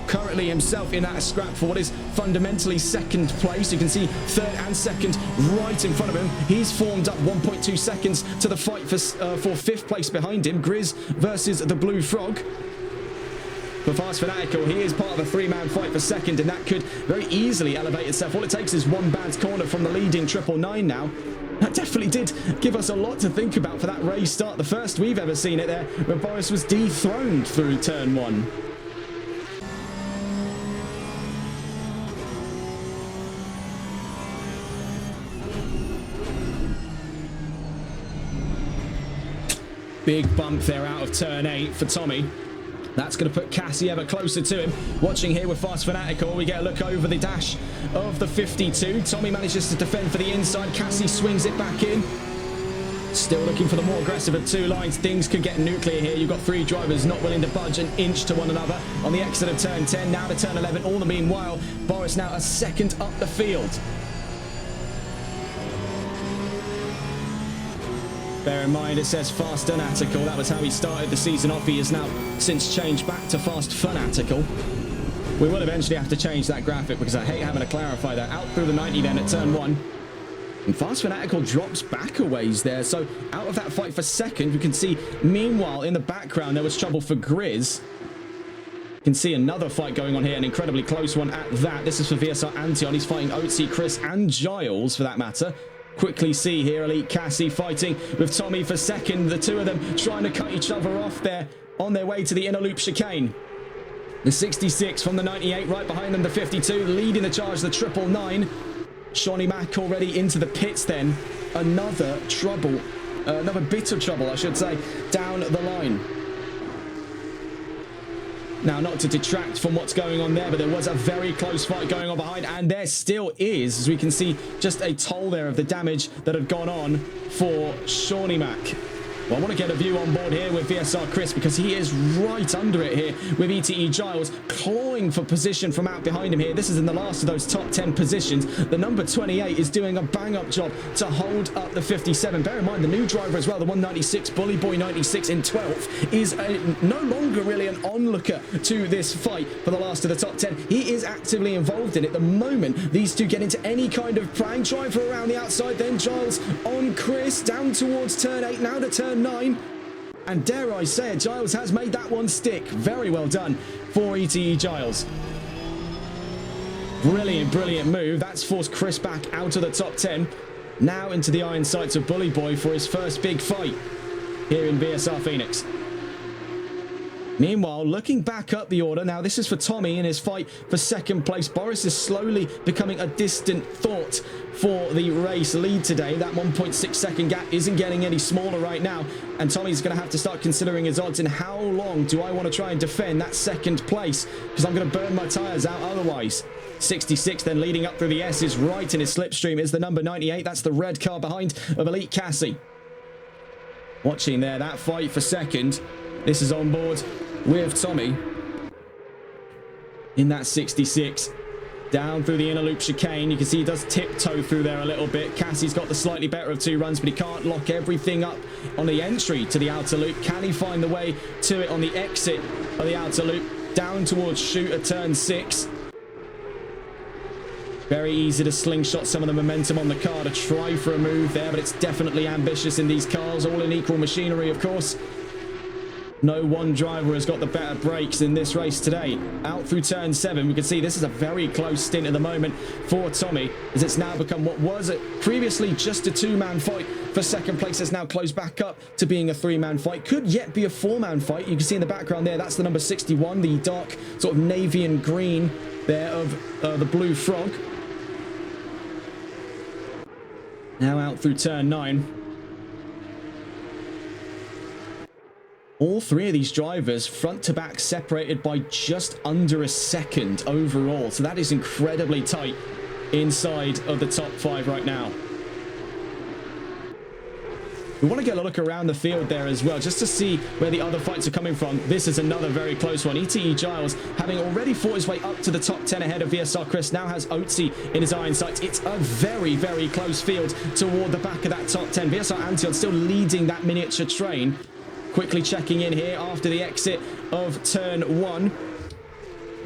Currently himself in that scrap for what is fundamentally second place. You can see third and second right in front of him. He's formed up 1.2 seconds to the fight for 5th place behind him. Grizz versus the Blue Frog. For Fast Fanatical, he is part of a 3-man fight for second, and that could very easily elevate itself. All it takes is one bad corner from the leading 999 now. That definitely did give us a lot to think about for that race start. The first we've ever seen it there, where Boris was dethroned through turn 1. Big bump there out of turn 8 for Tommy. That's going to put Cassie ever closer to him. Watching here with Fast Fanatical, we get a look over the dash of the 52. Tommy manages to defend for the inside. Cassie swings it back in. Still looking for the more aggressive of 2 lines. Things could get nuclear here. You've got 3 drivers not willing to budge an inch to one another on the exit of turn 10. Now to turn 11. All the meanwhile, Boris now a second up the field. Bear in mind, it says Fast Fanatical. That was how he started the season off. He has now since changed back to Fast Fanatical. We will eventually have to change that graphic because I hate having to clarify that. Out through the 90 then at turn 1. And Fast Fanatical drops back a ways there. So out of that fight for second, we can see, meanwhile, in the background, there was trouble for Grizz. You can see another fight going on here, an incredibly close one at that. This is for VSR Antion. He's fighting Otzi, Chris, and Giles, for that matter. Quickly see here Elite Cassie fighting with Tommy for second. The 2 of them trying to cut each other off there on their way to the inner loop chicane. The 66 from the 98, right behind them, the 52, leading the charge, the 999. Shawnee Mack already into the pits then. Another trouble, another bit of trouble, I should say, down the line. Now, not to detract from what's going on there, but there was a very close fight going on behind, and there still is, as we can see, just a toll there of the damage that had gone on for Shawnee Mack. Well, I want to get a view on board here with VSR Chris, because he is right under it here with ETE Giles, clawing for position from out behind him here. This is in the last of those top 10 positions. The number 28 is doing a bang-up job to hold up the 57. Bear in mind, the new driver as well, the 196, Bully Boy 96 in 12th, is no longer really an onlooker to this fight for the last of the top 10. He is actively involved in it. The moment these two get into any kind of prank, driver around the outside, then Giles on Chris, down towards turn 8, now to turn 9, and dare I say it, Giles has made that one stick. Very well done for ETE Giles. Brilliant move. That's forced Chris back out of the top 10, now into the iron sights of Bully Boy for his first big fight here in VSR Phoenix. Meanwhile, looking back up the order, now this is for Tommy in his fight for second place. Boris is slowly becoming a distant thought for the race lead today. That 1.6 second gap isn't getting any smaller right now, and Tommy's going to have to start considering his odds and how long do I want to try and defend that second place, because I'm going to burn my tyres out otherwise. 66 then leading up through the S's, right in his slipstream is the number 98. That's the red car behind of Elite Cassie. Watching there, that fight for second. This is on board with Tommy in that 66. Down through the inner loop chicane. You can see he does tiptoe through there a little bit. Cassie's got the slightly better of two runs, but he can't lock everything up on the entry to the outer loop. Can he find the way to it on the exit of the outer loop? Down towards shoot at turn 6. Very easy to slingshot some of the momentum on the car to try for a move there, but it's definitely ambitious in these cars, all in equal machinery, of course. No one driver has got the better brakes in this race today. Out through turn 7, we can see this is a very close stint at the moment for Tommy, as it's now become what was previously just a two-man fight for second place. Has now closed back up to being a three-man fight. Could yet be a four-man fight. You can see in the background there, that's the number 61, the dark sort of navy and green there of the Blue Frog. Now out through turn 9. All three of these drivers front to back separated by just under a second overall. So that is incredibly tight inside of the top 5 right now. We want to get a look around the field there as well, just to see where the other fights are coming from. This is another very close one. ETE Giles, having already fought his way up to the top 10 ahead of VSR Chris, now has Oatsy in his iron sights. It's a very, very close field toward the back of that top 10. VSR Antion still leading that miniature train. Quickly checking in here after the exit of turn 1.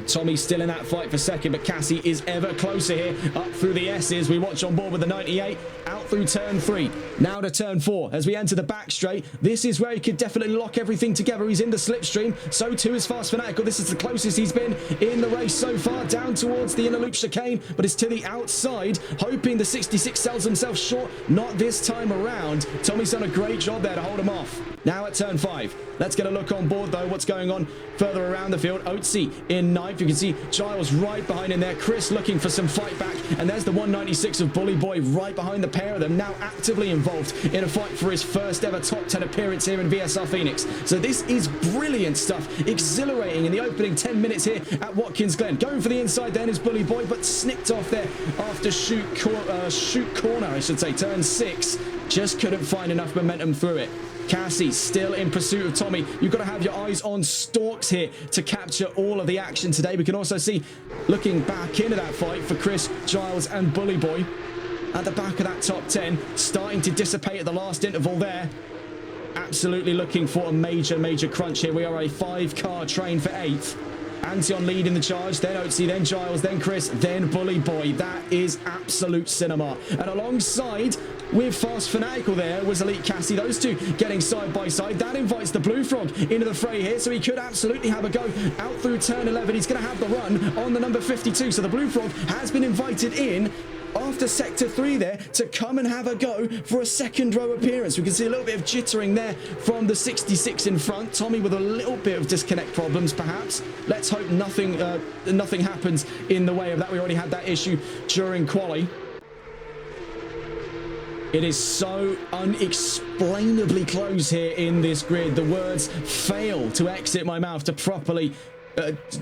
Tommy's still in that fight for second, but Cassie is ever closer here. Up through the S's, we watch on board with the 98. Out through turn 3. Now to turn 4. As we enter the back straight, this is where he could definitely lock everything together. He's in the slipstream. So too is Fast Fanatical. This is the closest he's been in the race so far. Down towards the inner loop chicane, but it's to the outside. Hoping the 66 sells himself short. Not this time around. Tommy's done a great job there to hold him off. Now at turn 5. Let's get a look on board, though, what's going on further around the field. Oatsy in 9th. You can see Giles right behind in there. Chris looking for some fight back. And there's the 196 of Bully Boy right behind the pair of them, now actively involved in a fight for his first ever top 10 appearance here in VSR Phoenix. So this is brilliant stuff. Exhilarating in the opening 10 minutes here at Watkins Glen. Going for the inside then is Bully Boy, but snipped off there after shoot corner, I should say, turn 6. Just couldn't find enough momentum through it. Cassie still in pursuit of Tommy. You've got to have your eyes on stalks here to capture all of the action today. We can also see, looking back into that fight for Chris, Giles and Bully Boy at the back of that top 10, starting to dissipate at the last interval there. Absolutely looking for a major crunch here. We are a 5-car train for 8th. Antion leading the charge, then Oatsy, then Giles, then Chris, then Bully Boy. That is absolute cinema. And alongside with Fast Fanatical there was Elite Cassie. Those two getting side by side. That invites the Blue Frog into the fray here, so he could absolutely have a go out through turn 11. He's going to have the run on the number 52. So the Blue Frog has been invited in. after sector 3 there to come and have a go for a second row appearance. We can see a little bit of jittering there from the 66 in front. Tommy with a little bit of disconnect problems, perhaps. Let's hope nothing happens in the way of that. We already had that issue during quali. It is so unexplainably close here in this grid. The words fail to exit my mouth to properly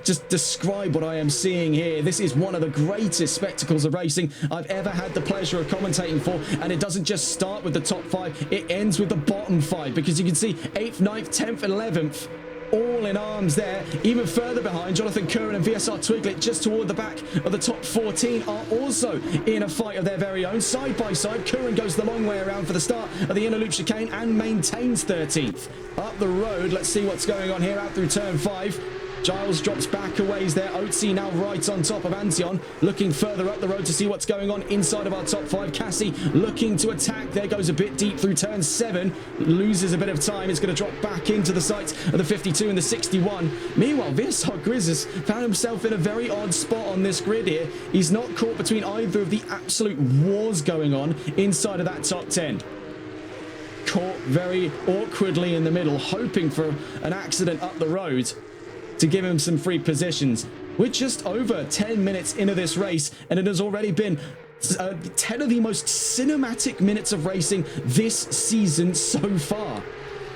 just describe what I am seeing here. This is one of the greatest spectacles of racing I've ever had the pleasure of commentating for, and it doesn't just start with the top 5, it ends with the bottom 5, because you can see 8th, 9th, 10th and 11th all in arms there. Even further behind, Jonathan Curran and VSR Twiglet just toward the back of the top 14 are also in a fight of their very own. Side by side, Curran goes the long way around for the start of the inner loop chicane and maintains 13th. Up the road, let's see what's going on here out through turn 5. Giles drops back a ways there. Otzi now right on top of Antion, looking further up the road to see what's going on inside of our top 5. Cassie looking to attack. There goes a bit deep through turn 7. Loses a bit of time. It's going to drop back into the sights of the 52 and the 61. Meanwhile, VSR Grizz has found himself in a very odd spot on this grid here. He's not caught between either of the absolute wars going on inside of that top 10. Caught very awkwardly in the middle, hoping for an accident up the road to give him some free positions. We're just over 10 minutes into this race, and it has already been 10 of the most cinematic minutes of racing this season so far.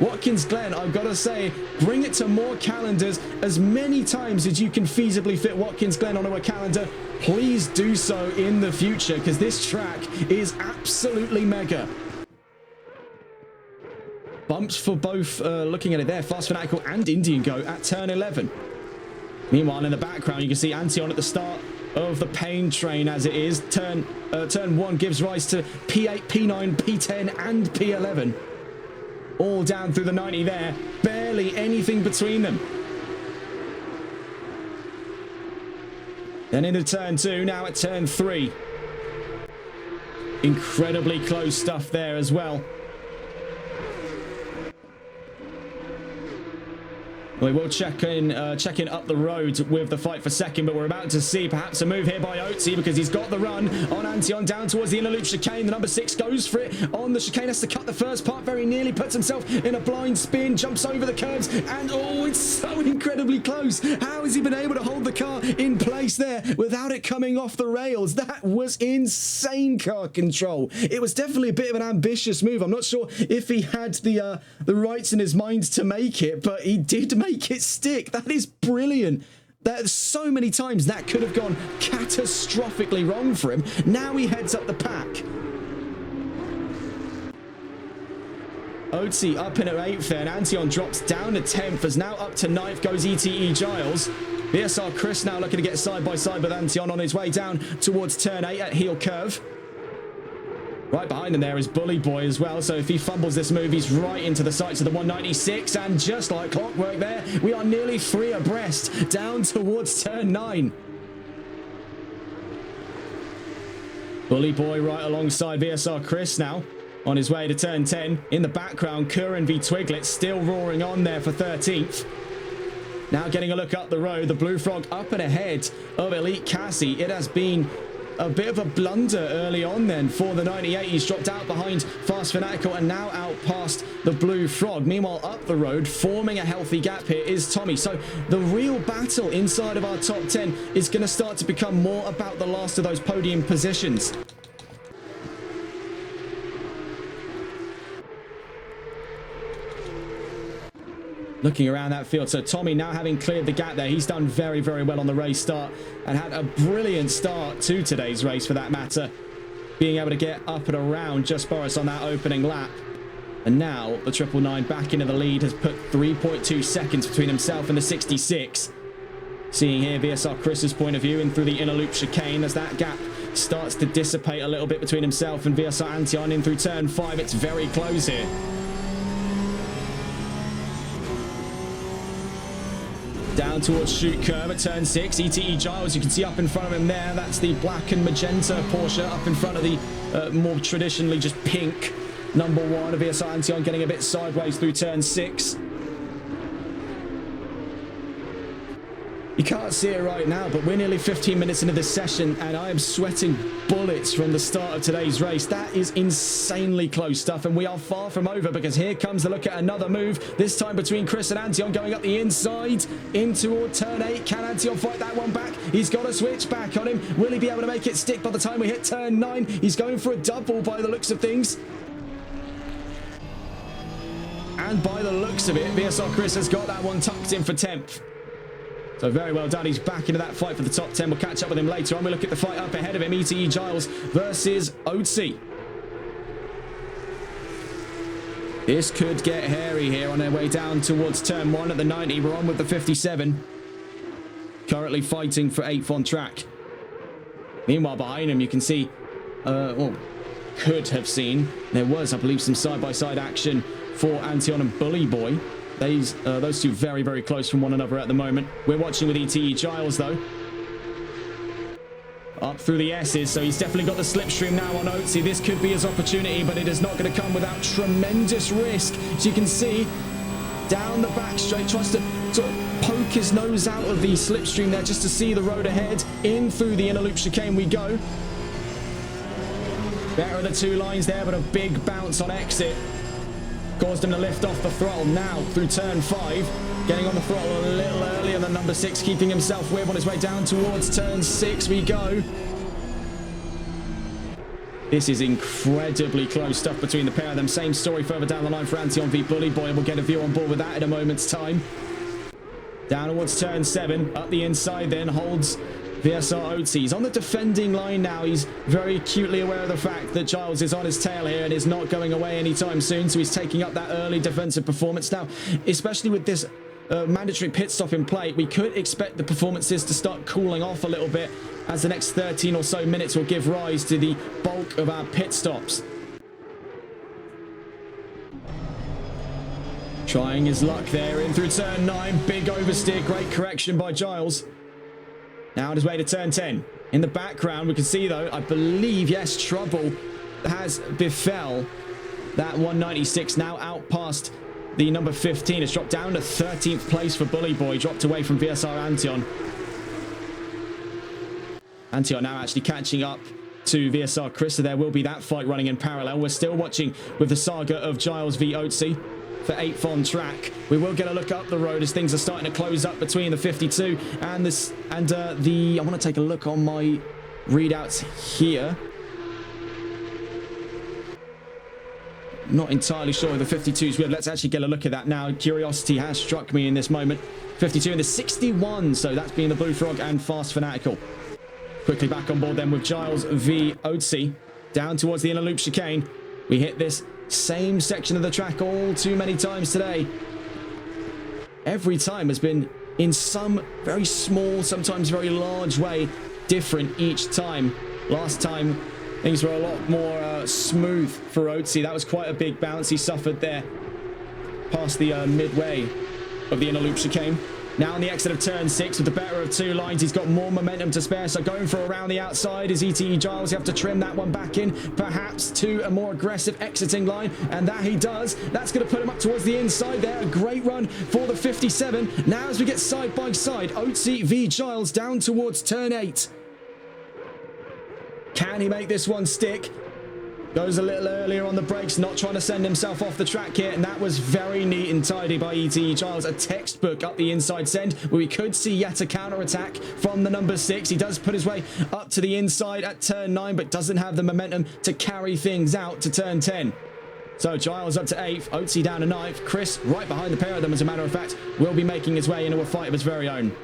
Watkins Glen, I've got to say, bring it to more calendars. As many times as you can feasibly fit Watkins Glen onto a calendar, please do so in the future, because this track is absolutely mega. Bumps for both, looking at it there, Fast Fanatical and Indian Go at turn 11. Meanwhile, in the background, you can see Antion at the start of the pain train as it is. Turn 1 gives rise to P8, P9, P10 and P11. All down through the 90 there. Barely anything between them. Then into turn 2, now at turn 3. Incredibly close stuff there as well. We will check in up the road with the fight for second, but we're about to see perhaps a move here by Otzi, because he's got the run on Antion down towards the inner loop chicane. The number 6 goes for it on the chicane, has to cut the first part very nearly, puts himself in a blind spin, jumps over the curbs, and oh, it's so incredibly close. How has he been able to hold the car in place there without it coming off the rails? That was insane car control. It was definitely a bit of an ambitious move. I'm not sure if he had the rights in his mind to make it, but he did make it stick. That is brilliant. There's so many times that could have gone catastrophically wrong for him. Now he heads up the pack. Otzi up in at 8th there, and Antion drops down to 10th, as now up to 9th goes ETE Giles. VSR Chris now looking to get side by side with Antion on his way down towards turn 8 at heel curve. Right behind him there is Bully Boy as well, so if he fumbles this move, he's right into the sights of the 196, and just like clockwork there, we are nearly 3 abreast, down towards turn 9. Bully Boy right alongside VSR Chris now, on his way to turn 10. In the background, Curran v Twiglet still roaring on there for 13th. Now getting a look up the road, the Blue Frog up and ahead of Elite Cassie. It has been a bit of a blunder early on then for the 98. He's dropped out behind Fast Fanatical and now out past the Blue Frog. Meanwhile, up the road, forming a healthy gap here is Tommy. So the real battle inside of our top 10 is going to start to become more about the last of those podium positions. Looking around that field, so Tommy now having cleared the gap there, he's done very, very well on the race start and had a brilliant start to today's race for that matter, being able to get up and around just Boris on that opening lap. And now the 999 back into the lead has put 3.2 seconds between himself and the 66. Seeing here VSR Chris's point of view in through the inner loop chicane as that gap starts to dissipate a little bit between himself and VSR Antion in through turn 5. It's very close here. Down towards shoot curve at turn 6. ETE Giles, you can see up in front of him there. That's the black and magenta Porsche up in front of the more traditionally just pink number 1 of VSR Antion, getting a bit sideways through turn 6. You can't see it right now, but we're nearly 15 minutes into this session, and I am sweating bullets from the start of today's race. That is insanely close stuff, and we are far from over, because here comes the look at another move, this time between Chris and Antion, going up the inside in toward turn 8. Can Antion fight that one back? He's got a switch back on him. Will he be able to make it stick by the time we hit turn 9? He's going for a double by the looks of things. And by the looks of it, VSR Chris has got that one tucked in for 10th. So very well done. He's back into that fight for the top 10. We'll catch up with him later on. We look at the fight up ahead of him. ETE Giles versus Otzi. This could get hairy here on their way down towards turn 1 at the 90. We're on with the 57. Currently fighting for 8th on track. Meanwhile, behind him, you can see, well, could have seen, there was, I believe, some side-by-side action for Antion and Bully Boy. Those two very, very close from one another at the moment. We're watching with ETE Giles, though. Up through the S's, so he's definitely got the slipstream now on Otzi. This could be his opportunity, but it is not going to come without tremendous risk. As you can see, down the back straight, tries to sort of poke his nose out of the slipstream there just to see the road ahead. In through the inner loop chicane we go. Better of the two lines there, but a big bounce on exit caused him to lift off the throttle. Now through turn 5, getting on the throttle a little earlier than number 6, keeping himself with on his way down towards turn 6 we go. This is incredibly close stuff between the pair of them. Same story further down the line for Antion v Bully Boy. We'll get a view on board with that in a moment's time. Down towards turn 7, up the inside then, holds VSR Otzi. He's on the defending line now. He's very acutely aware of the fact that Giles is on his tail here and is not going away anytime soon, so he's taking up that early defensive performance. Now, especially with this mandatory pit stop in play, we could expect the performances to start cooling off a little bit as the next 13 or so minutes will give rise to the bulk of our pit stops. Trying his luck there in through turn 9. Big oversteer, great correction by Giles. Now on his way to turn 10. In the background, we can see, though, I believe, yes, trouble has befell that 196. Now out past the number 15. It's dropped down to 13th place for Bully Boy. Dropped away from VSR Antion. Antion now actually catching up to VSR Chris, so there will be that fight running in parallel. We're still watching with the saga of Giles v Otzi for 8th on track. We will get a look up the road as things are starting to close up between the 52 and this and I want to take a look on my readouts here. Not entirely sure of the 52's with. Let's actually get a look at that now. Curiosity has struck me in this moment. 52 and the 61, so that's being the Blue Frog and Fast Fanatical. Quickly back on board then with Giles v Otzi. Down towards the inner loop chicane. We hit this same section of the track all too many times today. Every time has been in some very small, sometimes very large way, different each time. Last time, things were a lot more smooth for Otzi. That was quite a big bounce he suffered there past the midway of the inner loop chicane. Now on the exit of turn 6 with the better of two lines. He's got more momentum to spare, so going for around the outside is ETE Giles. You have to trim that one back in, perhaps to a more aggressive exiting line, and that he does. That's going to put him up towards the inside there. A great run for the 57. Now as we get side by side, Otzi v Giles down towards turn 8. Can he make this one stick? Goes a little earlier on the brakes, not trying to send himself off the track here, and that was very neat and tidy by ETE Giles. A textbook up the inside send, where we could see yet a counter-attack from the number 6. He does put his way up to the inside at turn 9, but doesn't have the momentum to carry things out to turn 10. So Giles up to 8th, Otzi down to 9th. Chris, right behind the pair of them, as a matter of fact, will be making his way into a fight of his very own.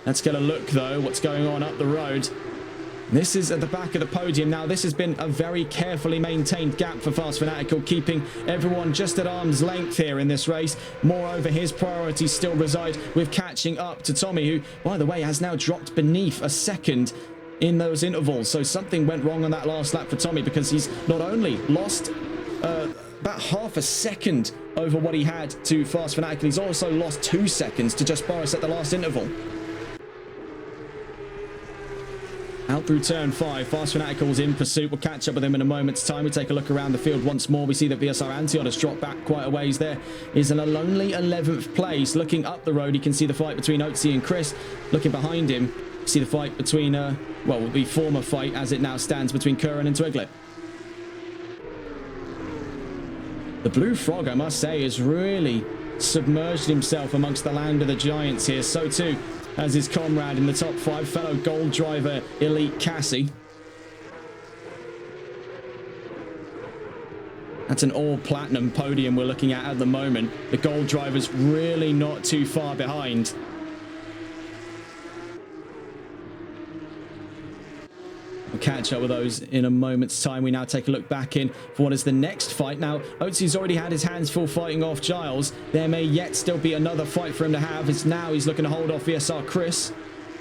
Let's get a look, though, what's going on up the road. This is at the back of the podium. Now, this has been a very carefully maintained gap for Fast Fanatical, keeping everyone just at arm's length here in this race. Moreover, his priorities still reside with catching up to Tommy, who, by the way, has now dropped beneath a second in those intervals. So something went wrong on that last lap for Tommy, because he's not only lost about half a second over what he had to Fast Fanatical, he's also lost 2 seconds to just Boris at the last interval. Out through turn 5, Fast Fanatical's in pursuit. We'll catch up with him in a moment's time. We take a look around the field once more. We see that VSR Antion has dropped back quite a ways there. Is in a lonely 11th place. Looking up the road, you can see the fight between Otzi and Chris. Looking behind him, you see the fight between, well, the former fight as it now stands between Curran and Twiglet. The Blue Frog, I must say, has really submerged himself amongst the land of the giants here. So too as his comrade in the top 5, fellow gold driver Elite Cassie. That's an all-platinum podium we're looking at the moment. The gold driver's really not too far behind. We'll catch up with those in a moment's time. We now take a look back in for what is the next fight. Now, Otzi's already had his hands full fighting off Giles. There may yet still be another fight for him to have. It's now he's looking to hold off VSR Chris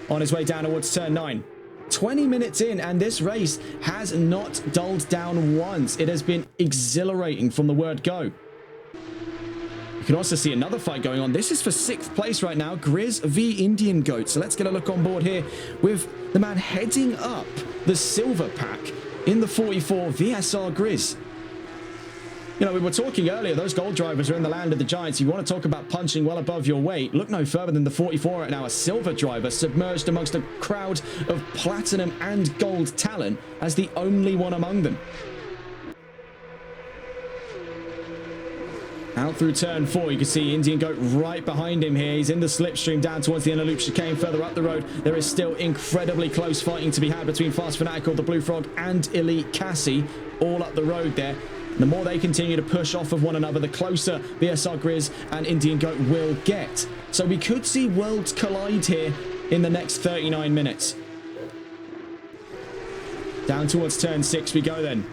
on his way down towards turn 9. 20 minutes in, and this race has not dulled down once. It has been exhilarating from the word go. You can also see another fight going on. This is for 6th place right now, Grizz v Indian Goat. So let's get a look on board here with the man heading up the silver pack in the 44, VSR Grizz. You know, we were talking earlier, those gold drivers are in the land of the giants. You want to talk about punching well above your weight. Look no further than the 44 right now, a silver driver submerged amongst a crowd of platinum and gold talent as the only one among them. Out through turn 4, you can see Indian Goat right behind him here. He's in the slipstream down towards the inner loop chicane. Further up the road, there is still incredibly close fighting to be had between Fast Fanatical, the Blue Frog, and Elite Cassie, all up the road there. The more they continue to push off of one another, the closer VSR Grizz and Indian Goat will get. So we could see worlds collide here in the next 39 minutes. Down towards turn 6 we go then.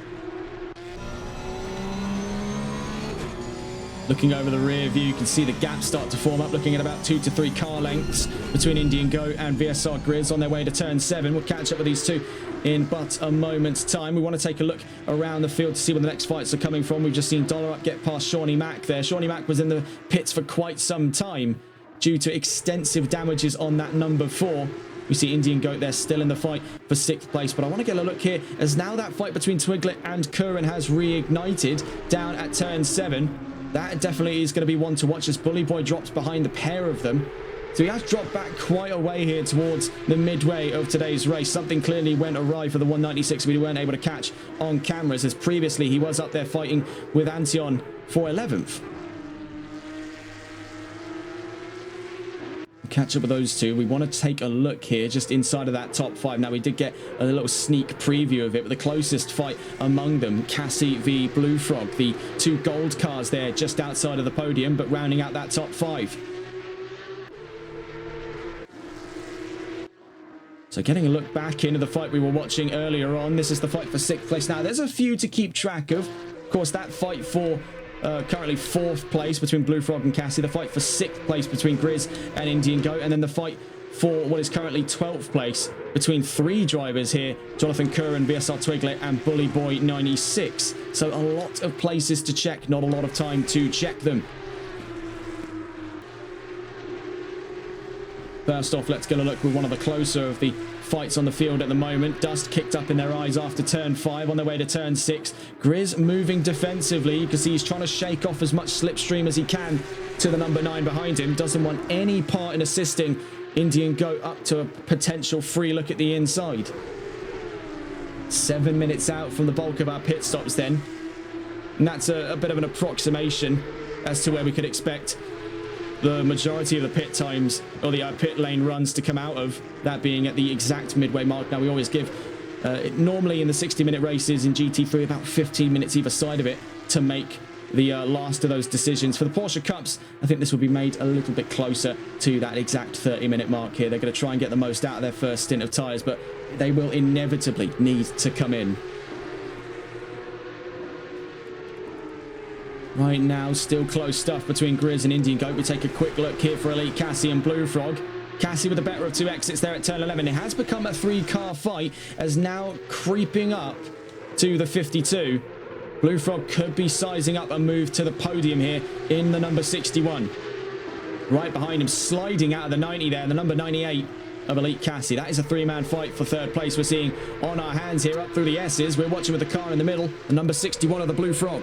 Looking over the rear view, you can see the gap start to form up, looking at about 2 to 3 car lengths between Indian Goat and VSR Grizz on their way to turn 7. We'll catch up with these two in but a moment's time. We want to take a look around the field to see where the next fights are coming from. We've just seen Dollar Up get past Shawnee Mac there. Shawnee Mac was in the pits for quite some time due to extensive damages on that number 4. We see Indian Goat there still in the fight for 6th place. But I want to get a look here as now that fight between Twiglet and Curran has reignited down at turn 7. That definitely is going to be one to watch as Bully Boy drops behind the pair of them. So he has dropped back quite a way here towards the midway of today's race. Something clearly went awry for the 196 we weren't able to catch on cameras, as previously he was up there fighting with Antion for 11th. Catch up with those two. We want to take a look here just inside of that top 5. Now we did get a little sneak preview of it, but the closest fight among them, Cassie v Blue Frog, the 2 gold cars there just outside of the podium, but rounding out that top 5. So getting a look back into the fight we were watching earlier on, this is the fight for 6th place. Now there's a few to keep track of. Of course, that fight for currently 4th place between Blue Frog and Cassie, the fight for 6th place between Grizz and Indian Goat, and then the fight for what is currently 12th place between 3 drivers here, Jonathan Curran, VSR Twiglet, and Bully Boy 96. So a lot of places to check, not a lot of time to check them. First off, let's get a look with one of the closer of the fights on the field at the moment. Dust kicked up in their eyes after turn 5 on their way to turn 6. Grizz moving defensively. You can see he's trying to shake off as much slipstream as he can to the number 9 behind him. Doesn't want any part in assisting Indian Goat up to a potential free look at the inside. 7 minutes out from the bulk of our pit stops then. And that's a bit of an approximation as to where we could expect the majority of the pit times, or the pit lane runs, to come out of, that being at the exact midway mark. Now we always give normally in the 60-minute races in GT3 about 15 minutes either side of it to make the last of those decisions. For the Porsche Cups, I think this will be made a little bit closer to that exact 30-minute mark here. They're going to try and get the most out of their first stint of tyres, but they will inevitably need to come in. Right now, still close stuff between Grizz and Indian Goat. We take a quick look here for Elite Cassie and Blue Frog. Cassie with the better of 2 exits there at turn 11. It has become a 3-car fight, as now creeping up to the 52. Blue Frog could be sizing up a move to the podium here in the number 61. Right behind him, sliding out of the 90 there, the number 98. of Elite Cassie. That is a three-man fight for third place we're seeing on our hands here up through the S's. We're watching with the car in the middle, the number 61 of the Blue Frog.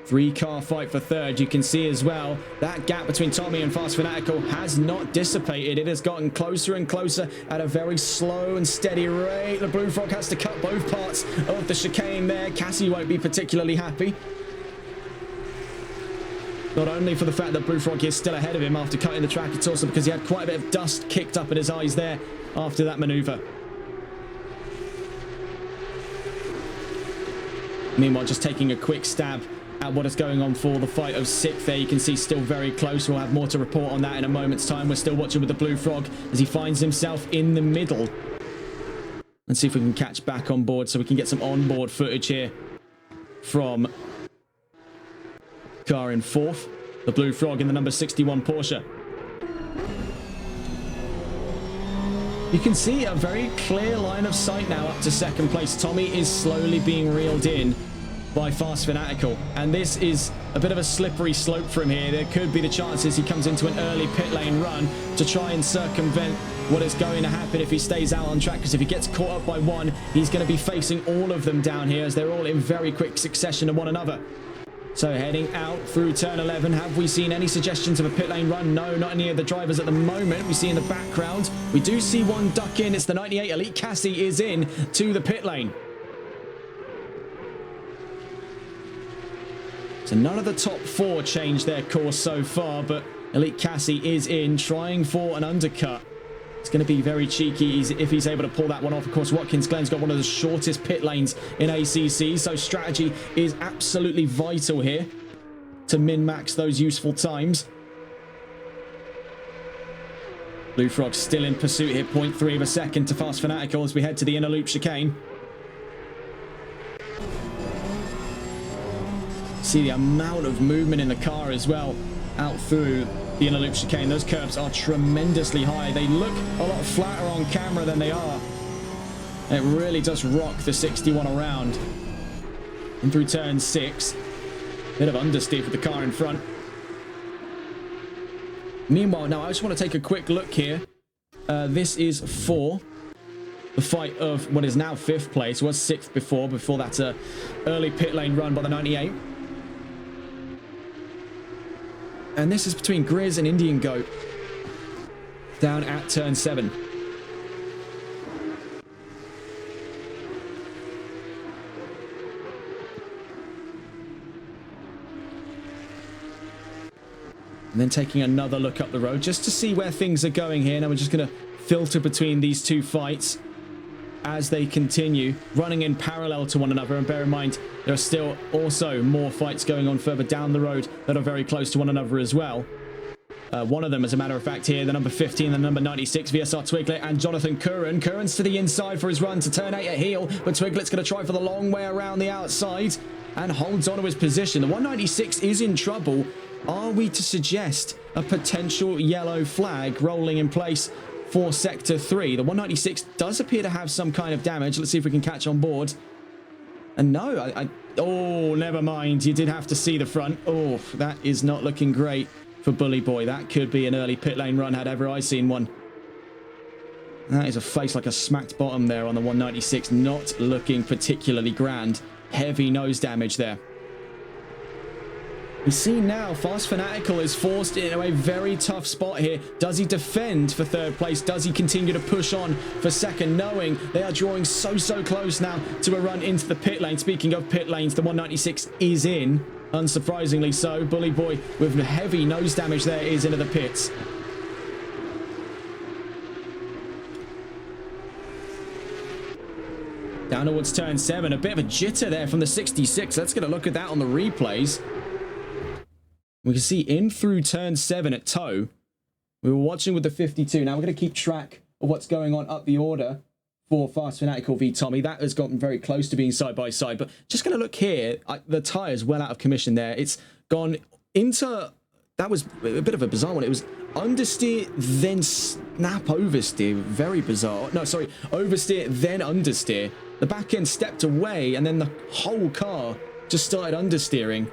Three-car fight for third. You can see as well that gap between Tommy and Fast Fanatical has not dissipated. It has gotten closer and closer at a very slow and steady rate. The Blue Frog has to cut both parts of the chicane there. Cassie won't be particularly happy. Not only for the fact that Blue Frog is still ahead of him after cutting the track, it's also because he had quite a bit of dust kicked up at his eyes there after that maneuver. Meanwhile, just taking a quick stab at what is going on for the fight of sixth there. You can see still very close. We'll have more to report on that in a moment's time. We're still watching with the Blue Frog as he finds himself in the middle. Let's see if we can catch back on board so we can get some onboard footage here from car in fourth, the Blue Frog in the number 61 Porsche. You can see a very clear line of sight now up to second place. Tommy is slowly being reeled in by Fast Fanatical, and this is a bit of a slippery slope from here. There could be the chances he comes into an early pit lane run to try and circumvent what is going to happen if he stays out on track, because if he gets caught up by one, he's going to be facing all of them down here as they're all in very quick succession of one another. So heading out through turn 11, have we seen any suggestions of a pit lane run? No, not any of the drivers at the moment. We see in the background, we do see one duck in. It's the 98 Elite Cassie is in to the pit lane. So none of the top four changed their course so far, but Elite Cassie is in, trying for an undercut. It's going to be very cheeky if he's able to pull that one off. Of course, Watkins Glen's got one of the shortest pit lanes in ACC, so strategy is absolutely vital here to min-max those useful times. Blue Frog still in pursuit here, 0.3 of a second to Fast Fanatical as we head to the inner loop chicane. See the amount of movement in the car as well out through the inner loop chicane. Those curves are tremendously high. They look a lot flatter on camera than they are. It really does rock the 61 around. And through turn 6, bit of understeer for the car in front. Meanwhile, now I just want to take a quick look here. This is for the fight of what is now 5th place. Was 6th before that's a early pit lane run by the 98. And this is between Grizz and Indian Goat down at turn 7. And then taking another look up the road just to see where things are going here. Now we're just going to filter between these two fights as they continue running in parallel to one another. And bear in mind, there are still also more fights going on further down the road that are very close to one another as well. One of them, as a matter of fact, here, the number 15, the number 96, VSR Twiglet and Jonathan Curran. Curran's to the inside for his run to turn 8 at heel, but Twiglet's going to try for the long way around the outside and holds on to his position. The 196 is in trouble. Are we to suggest a potential yellow flag rolling in place for Sector 3? The 196 does appear to have some kind of damage. Let's see if we can catch on board. And no, oh, never mind. You did have to see the front. Oh, that is not looking great for Bully Boy. That could be an early pit lane run had ever I seen one. That is a face like a smacked bottom there on the 196. Not looking particularly grand. Heavy nose damage there. We see now Fast Fanatical is forced into a very tough spot here. Does he defend for third place? Does he continue to push on for second, knowing they are drawing so close now to a run into the pit lane? Speaking of pit lanes, the 196 is in, unsurprisingly so. Bully Boy with heavy nose damage there is into the pits. Down towards turn 7, a bit of a jitter there from the 66. Let's get a look at that on the replays. We can see in through turn 7 at toe. We were watching with the 52. Now we're going to keep track of what's going on up the order for Fast Fanatical v Tommy. That has gotten very close to being side by side. But just going to look here. The tyre's well out of commission there. It's gone into... That was a bit of a bizarre one. It was understeer, then snap oversteer. Very bizarre. No, sorry. Oversteer, then understeer. The back end stepped away, and then the whole car just started understeering.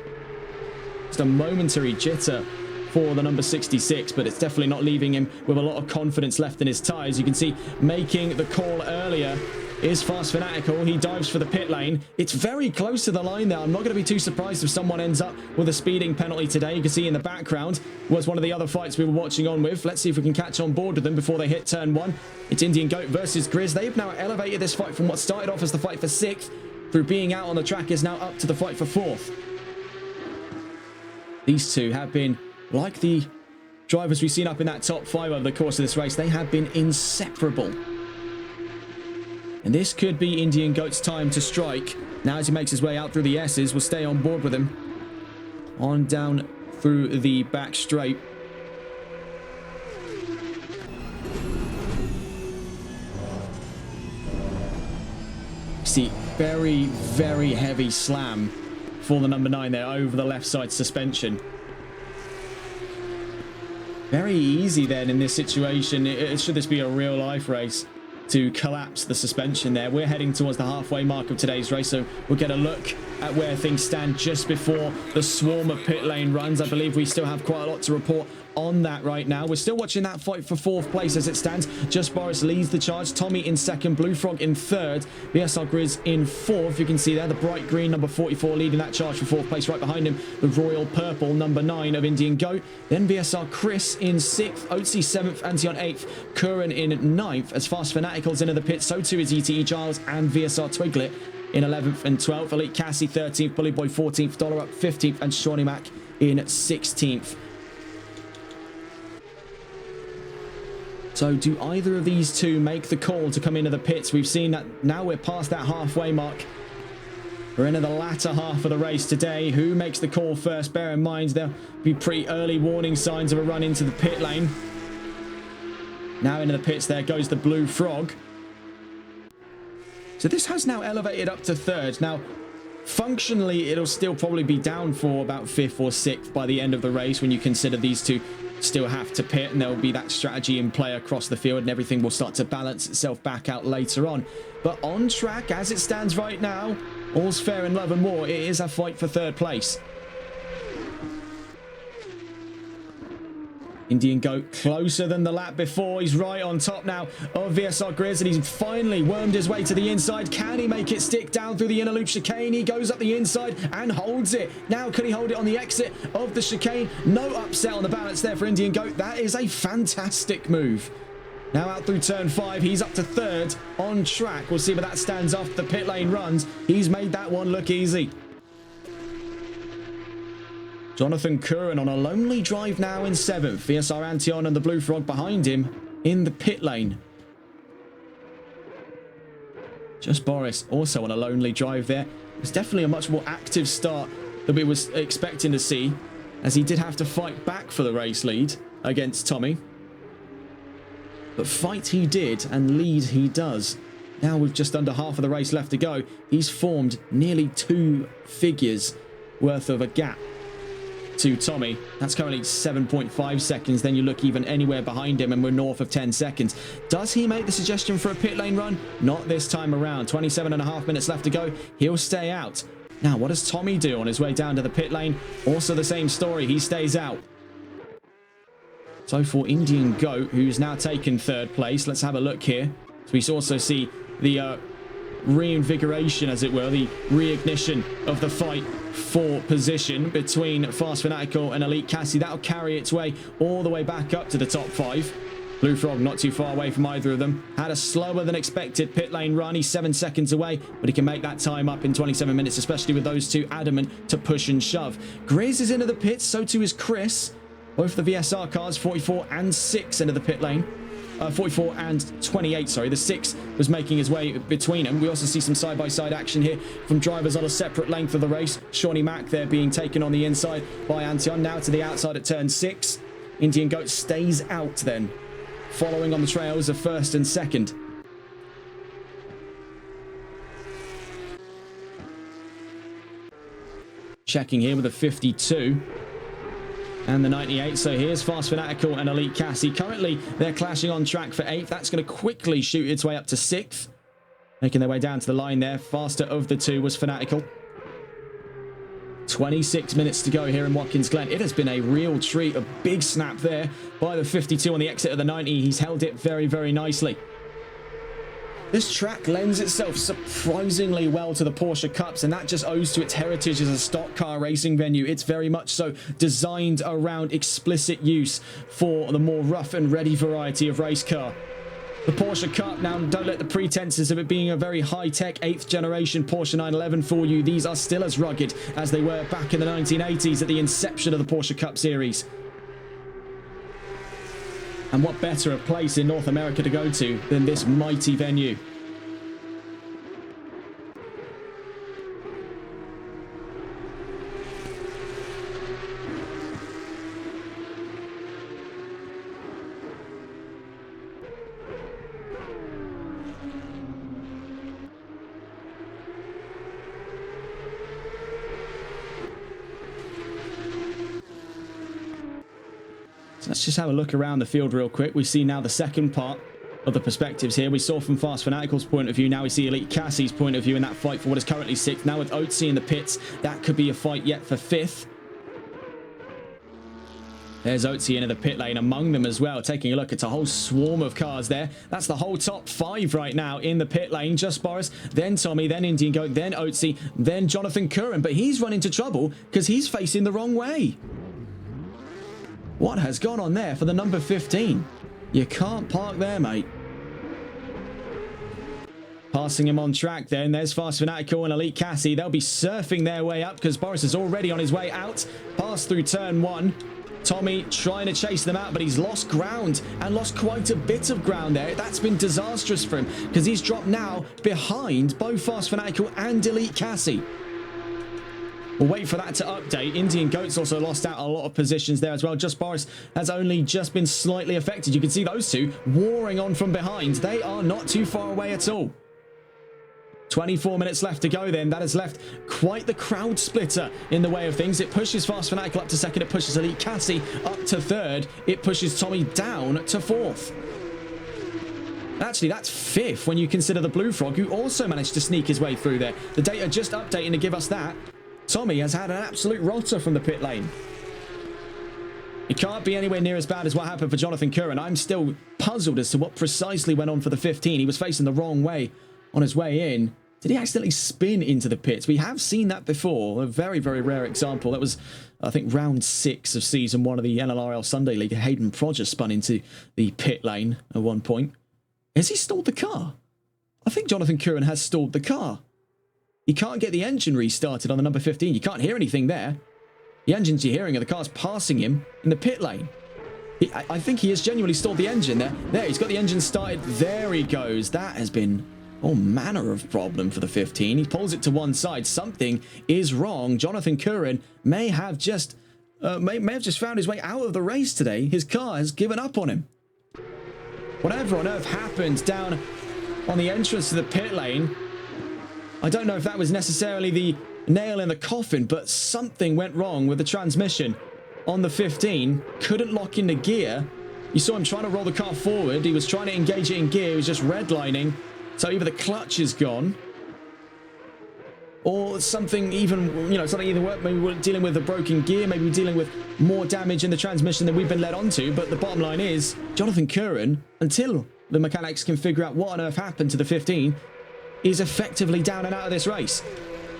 Just a momentary jitter for the number 66, but it's definitely not leaving him with a lot of confidence left in his tyres. You can see making the call earlier is Fast Fanatical. He dives for the pit lane. It's very close to the line there. I'm not going to be too surprised if someone ends up with a speeding penalty today. You can see in the background was one of the other fights we were watching on with. Let's see if we can catch on board with them before they hit turn 1. It's Indian Goat versus Grizz. They have now elevated this fight from what started off as the fight for 6th through being out on the track is now up to the fight for 4th. These two have been, like the drivers we've seen up in that top 5 over the course of this race, they have been inseparable. And this could be Indian Goat's time to strike. Now as he makes his way out through the S's, we'll stay on board with him. On down through the back straight. See, very, very heavy slam for the number 9 there over the left side suspension. Very easy then in this situation. Should this be a real life race, to collapse the suspension there. We're heading towards the halfway mark of today's race, so we'll get a look at where things stand just before the swarm of pit lane runs. I believe we still have quite a lot to report on that right now. We're still watching that fight for 4th place as it stands. Just Boris leads the charge. Tommy in 2nd, Blue Frog in 3rd, VSR Grizz in 4th. You can see there the bright green number 44 leading that charge for 4th place. Right behind him, the royal purple number 9 of Indian Goat. Then VSR Chris in 6th, Otzi 7th, Antion 8th, Curran in 9th. As Fast Fanaticals into the pit, so too is ETE Giles and VSR Twiglet in 11th and 12th. Elite Cassie 13th, Bully Boy 14th, Dollar Up 15th, and Shawnee Mac in 16th. So do either of these two make the call to come into the pits? We've seen that now we're past that halfway mark. We're into the latter half of the race today. Who makes the call first? Bear in mind there'll be pretty early warning signs of a run into the pit lane. Now into the pits, there goes the Blue Frog. So this has now elevated up to 3rd. Now, functionally, it'll still probably be down for about 5th or 6th by the end of the race when you consider these two still have to pit, and there will be that strategy in play across the field, and everything will start to balance itself back out later on. But on track, as it stands right now, all's fair in love and war. It is a fight for 3rd place. Indian Goat closer than the lap before. He's right on top now of VSR Grizz, and he's finally wormed his way to the inside. Can he make it stick down through the inner loop chicane? He goes up the inside and holds it. Now can he hold it on the exit of the chicane? No upset on the balance there for Indian Goat. That is a fantastic move. Now out through turn 5, he's up to 3rd on track. We'll see where that stands after the pit lane runs. He's made that one look easy. Jonathan Curran on a lonely drive now in 7th. VSR Antion and the Blue Frog behind him in the pit lane. Just Boris also on a lonely drive there. It's definitely a much more active start than we was expecting to see, as he did have to fight back for the race lead against Tommy. But fight he did, and lead he does. Now with just under half of the race left to go, he's formed nearly 2 figures worth of a gap to Tommy. That's currently 7.5 seconds. Then you look even anywhere behind him and we're north of 10 seconds. Does he make the suggestion for a pit lane run? Not this time around. 27.5 minutes left to go. He'll stay out. Now, what does Tommy do on his way down to the pit lane? Also the same story. He stays out. So for Indian Goat, who's now taken 3rd place, let's have a look here. So we also see the reinvigoration, as it were, the reignition of the fight for position between Fast Fanatical and Elite Cassie. That'll carry its way all the way back up to the top 5. Blue Frog not too far away from either of them. Had a slower than expected pit lane run. He's 7 seconds away, but he can make that time up in 27 minutes, especially with those two adamant to push and shove. Grizz is into the pits, so too is Chris. Both the VSR cars, 44 and 6, into the pit lane. 44 and 28, sorry. The 6 was making his way between them. We also see some side-by-side action here from drivers on a separate length of the race. Shawnee Mac there being taken on the inside by Antion. Now to the outside at turn 6. Indian Goat stays out then, following on the trails of 1st and 2nd. Checking here with a 52. And the 98. So here's Fast Fanatical and Elite Cassie. Currently, they're clashing on track for 8th. That's going to quickly shoot its way up to 6th. Making their way down to the line there. Faster of the two was Fanatical. 26 minutes to go here in Watkins Glen. It has been a real treat. A big snap there by the 52 on the exit of the 90. He's held it very, very nicely. This track lends itself surprisingly well to the Porsche Cups, and that just owes to its heritage as a stock car racing venue. It's very much so designed around explicit use for the more rough and ready variety of race car. The Porsche Cup, now don't let the pretenses of it being a very high-tech 8th generation Porsche 911 for you. These are still as rugged as they were back in the 1980s at the inception of the Porsche Cup series. And what better a place in North America to go to than this mighty venue? So let's just have a look around the field real quick. We see now the second part of the perspectives here. We saw from Fast Fanatical's point of view. Now we see Elite Cassie's point of view in that fight for what is currently 6th. Now with Oatsy in the pits, that could be a fight yet for 5th. There's Oatsy into the pit lane among them as well. Taking a look, it's a whole swarm of cars there. That's the whole top 5 right now in the pit lane. Just Boris, then Tommy, then Indian Goat, then Oatsy, then Jonathan Curran. But he's run into trouble because he's facing the wrong way. What has gone on there for the number 15? You can't park there, mate. Passing him on track then. There's Fast Fanatical and Elite Cassie. They'll be surfing their way up because Boris is already on his way out. Pass through turn 1. Tommy trying to chase them out, but he's lost ground and lost quite a bit of ground there. That's been disastrous for him because he's dropped now behind both Fast Fanatical and Elite Cassie. We'll wait for that to update. Indian Goat's also lost out a lot of positions there as well. Just Boris has only just been slightly affected. You can see those two warring on from behind. They are not too far away at all. 24 minutes left to go then. That has left quite the crowd splitter in the way of things. It pushes Fast Fanatical up to 2nd. It pushes Elite Cassie up to 3rd. It pushes Tommy down to 4th. Actually, that's 5th when you consider the Blue Frog, who also managed to sneak his way through there. The data just updating to give us that. Tommy has had an absolute rotter from the pit lane. It can't be anywhere near as bad as what happened for Jonathan Curran. I'm still puzzled as to what precisely went on for the 15. He was facing the wrong way on his way in. Did he accidentally spin into the pits? We have seen that before. A very, very rare example. That was, I think, round 6 of Season 1 of the NLRL Sunday League. Hayden Prodger spun into the pit lane at one point. Has he stalled the car? I think Jonathan Curran has stalled the car. He can't get the engine restarted on the number 15. You can't hear anything there. The engines you're hearing are the cars passing him in the pit lane. I think he has genuinely stalled the engine there. There, he's got the engine started. There he goes. That has been all manner of problem for the 15. He pulls it to one side. Something is wrong. Jonathan Curran may have just found his way out of the race today. His car has given up on him. Whatever on earth happened down on the entrance to the pit lane, I don't know if that was necessarily the nail in the coffin, but something went wrong with the transmission on the 15. Couldn't lock into gear. You saw him trying to roll the car forward. He was trying to engage it in gear. He was just redlining. So either the clutch is gone, or something even, something either worked. Maybe we're dealing with a broken gear. Maybe we're dealing with more damage in the transmission than we've been led onto. But the bottom line is, Jonathan Curran, until the mechanics can figure out what on earth happened to the 15, is effectively down and out of this race.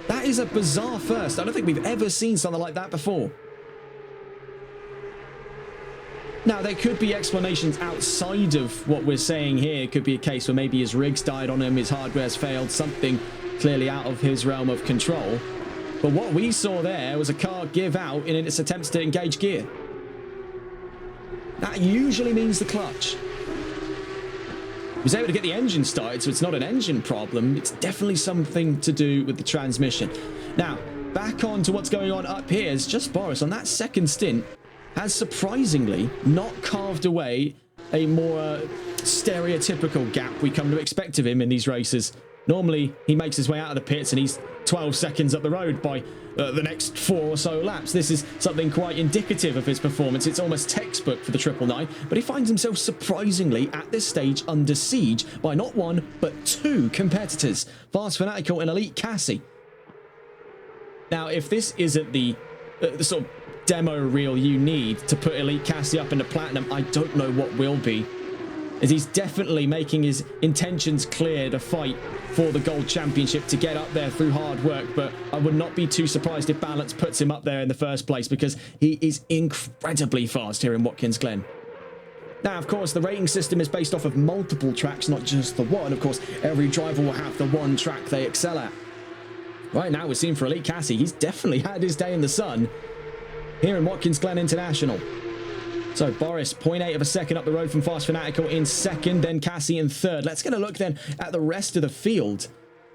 That is a bizarre first. I don't think we've ever seen something like that before. Now, there could be explanations outside of what we're saying here. It could be a case where maybe his rig's died on him, his hardware's failed, something clearly out of his realm of control. But what we saw there was a car give out in its attempts to engage gear. That usually means the clutch. He was able to get the engine started, so it's not an engine problem. It's definitely something to do with the transmission. Now, back on to what's going on up here. It's just Boris on that second stint has surprisingly not carved away a more stereotypical gap we come to expect of him in these races. Normally, he makes his way out of the pits and he's 12 seconds up the road by the next 4 or so laps. This is something quite indicative of his performance. It's almost textbook for the 999, but he finds himself surprisingly at this stage under siege by not 1, but 2 competitors, Fast Fanatical and Elite Cassie. Now, if this isn't the sort of demo reel you need to put Elite Cassie up into platinum, I don't know what will be. As he's definitely making his intentions clear to fight for the gold championship, to get up there through hard work. But I would not be too surprised if balance puts him up there in the first place, because he is incredibly fast here in Watkins Glen. Now, of course, the rating system is based off of multiple tracks, not just the one. Of course, every driver will have the one track they excel at. Right now, we're seeing for Elite Cassie, he's definitely had his day in the sun here in Watkins Glen International. So Boris, 0.8 of a second up the road from Fast Fanatical in second, then Cassie in third. Let's get a look then at the rest of the field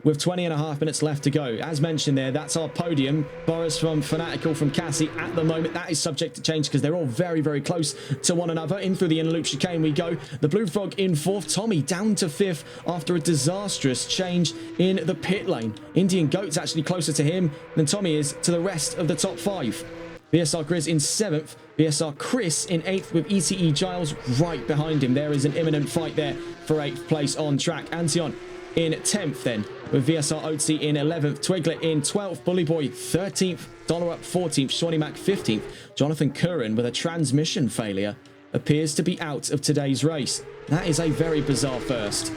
with 20.5 minutes left to go. As mentioned there, that's our podium. Boris from Fanatical, from Cassie at the moment. That is subject to change because they're all very, very close to one another. In through the inner loop chicane we go. The Blue Frog in fourth. Tommy down to fifth after a disastrous change in the pit lane. Indian Goat's actually closer to him than Tommy is to the rest of the top five. VSR Grizz in 7th, VSR Chris in 8th with ECE Giles right behind him. There is an imminent fight there for 8th place on track. Antion in 10th then with VSR Otzi in 11th, Twiglet in 12th, Bully Boy 13th, Dollar Up 14th, Shawnee Mac 15th. Jonathan Curran with a transmission failure appears to be out of today's race. That is a very bizarre first.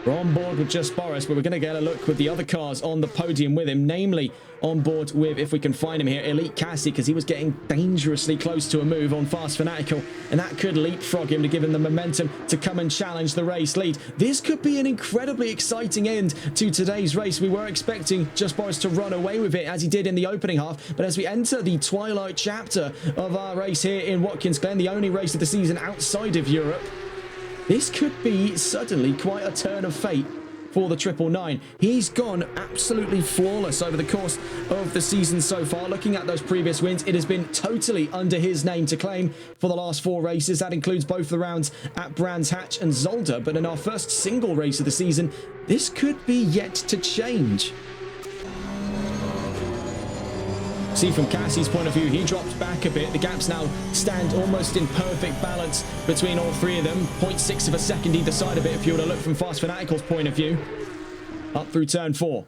We're on board with just Boris, but we're going to get a look with the other cars on the podium with him, namely on board with, if we can find him here, Elite Cassie, because he was getting dangerously close to a move on Fast Fanatical, and that could leapfrog him to give him the momentum to come and challenge the race lead. This could be an incredibly exciting end to today's race. We were expecting just Boris to run away with it, as he did in the opening half, but as we enter the twilight chapter of our race here in Watkins Glen, the only race of the season outside of Europe, this could be suddenly quite a turn of fate for the 999. He's gone absolutely flawless over the course of the season so far. Looking at those previous wins, it has been totally under his name to claim for the last 4 races. That includes both the rounds at Brands Hatch and Zolder. But in our first single race of the season, this could be yet to change. See, from Cassie's point of view, he dropped back a bit. The gaps now stand almost in perfect balance between all 3 of them. 0.6 of a second either side of it if you were to look from Fast Fanatical's point of view. Up through turn 4.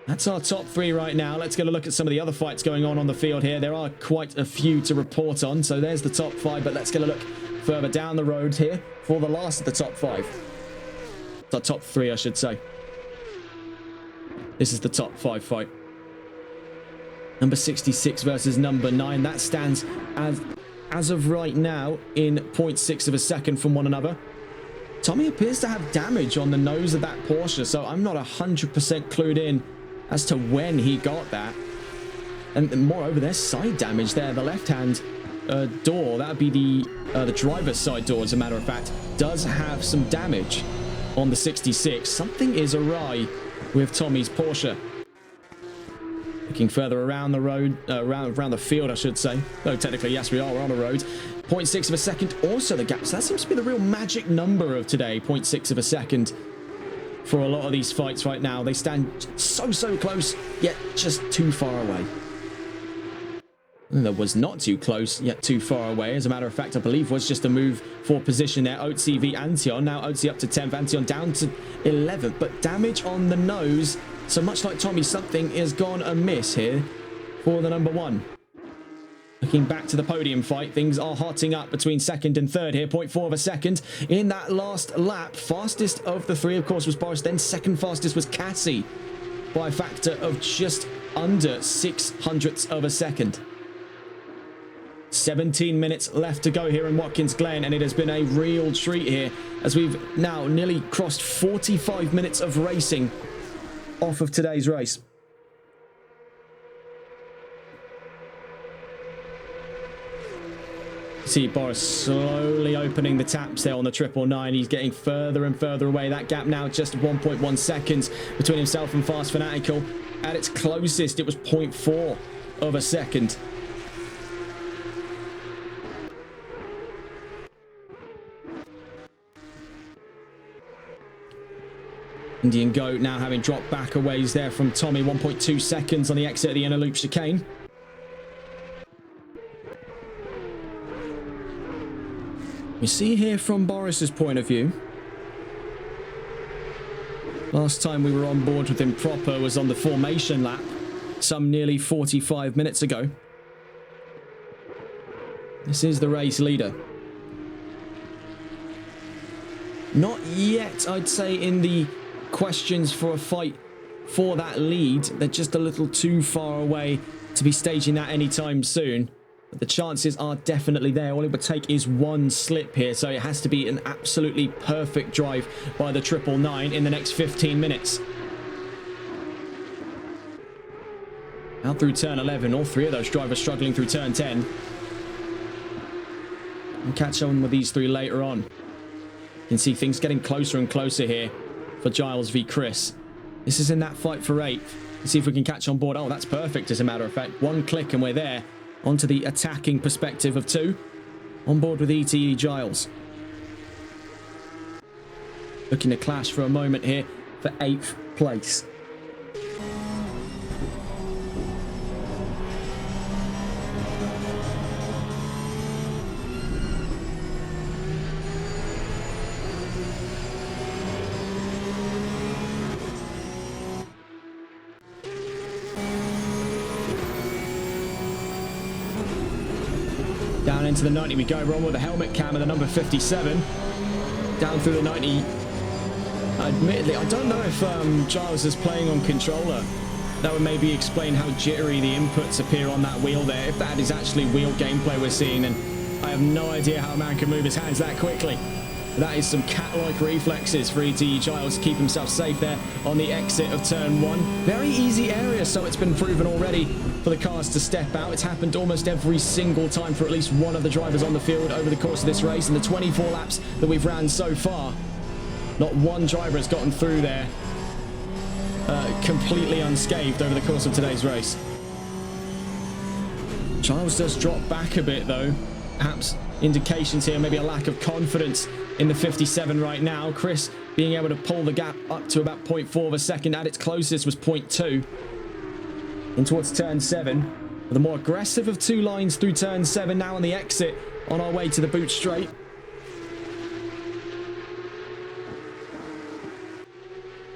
That's our top 3 right now. Let's get a look at some of the other fights going on the field here. There are quite a few to report on. So there's the top 5, but let's get a look further down the road here for the last of the top 5. It's our top 3, I should say. This is the top 5 fight. Number 66 versus number 9. That stands as of right now in 0.6 of a second from one another. Tommy appears to have damage on the nose of that Porsche, so I'm not 100% clued in as to when he got that. And moreover, there's side damage there. The left-hand door, that would be the driver's side door, as a matter of fact, does have some damage on the 66. Something is awry with Tommy's Porsche. Looking further around the road, around the field, I should say. Oh, technically, yes, we're on a road. 0.6 of a second, also the gap. So that seems to be the real magic number of today, 0.6 of a second. For a lot of these fights right now, they stand so close, yet just too far away. And that was not too close, yet too far away. As a matter of fact, I believe was just a move for position there. Otzi v Antion. Now Otzi up to 10th, Antion down to 11th. But damage on the nose. So much like Tommy, something has gone amiss here for the number 1. Looking back to the podium fight, things are hotting up between 2nd and 3rd here. 0.4 of a second in that last lap. Fastest of the 3, of course, was Boris. Then 2nd fastest was Cassie by a factor of just under 0.06 of a second. 17 minutes left to go here in Watkins Glen, and it has been a real treat here as we've now nearly crossed 45 minutes of racing off of today's race. See Boris slowly opening the taps there on the 999. He's getting further and further away. That gap now just 1.1 seconds between himself and Fast Fanatical. At its closest, it was 0.4 of a second. Indian Goat now having dropped back a ways there from Tommy. 1.2 seconds on the exit of the inner loop chicane. We see here from Boris's point of view, Last time we were on board with him proper was on the formation lap, some nearly 45 minutes ago. This is the race leader. Not yet, I'd say, in the questions for a fight for that lead. They're just a little too far away to be staging that anytime soon. But the chances are definitely there. All it would take is one slip here, so it has to be an absolutely perfect drive by the 999 in the next 15 minutes. Out through turn 11, all three of those drivers struggling through turn 10. We'll catch on with these three later on. You can see things getting closer and closer here for Giles v Chris. This is in that fight for 8th. Let's see if we can catch on board. Oh, that's perfect, as a matter of fact. One click and we're there. Onto the attacking perspective of 2. On board with ETE Giles. Looking to clash for a moment here for 8th place. Down into the 90 we go. We're on with the helmet cam and the number 57. Down through the 90. Admittedly, I don't know if Giles is playing on controller. That would maybe explain how jittery the inputs appear on that wheel there. If that is actually wheel gameplay we're seeing, then I have no idea how a man can move his hands that quickly. That is some cat-like reflexes for ETE Giles to keep himself safe there on the exit of turn 1. Very easy area, so it's been proven already for the cars to step out. It's happened almost every single time for at least one of the drivers on the field over the course of this race. In the 24 laps that we've ran so far, not one driver has gotten through there completely unscathed over the course of today's race. Giles does drop back a bit though. Perhaps indications here, maybe a lack of confidence in the 57 right now. Chris being able to pull the gap up to about 0.4 of a second. At its closest was 0.2. In towards turn 7. With a more aggressive of 2 lines through turn 7 now on the exit on our way to the boot straight.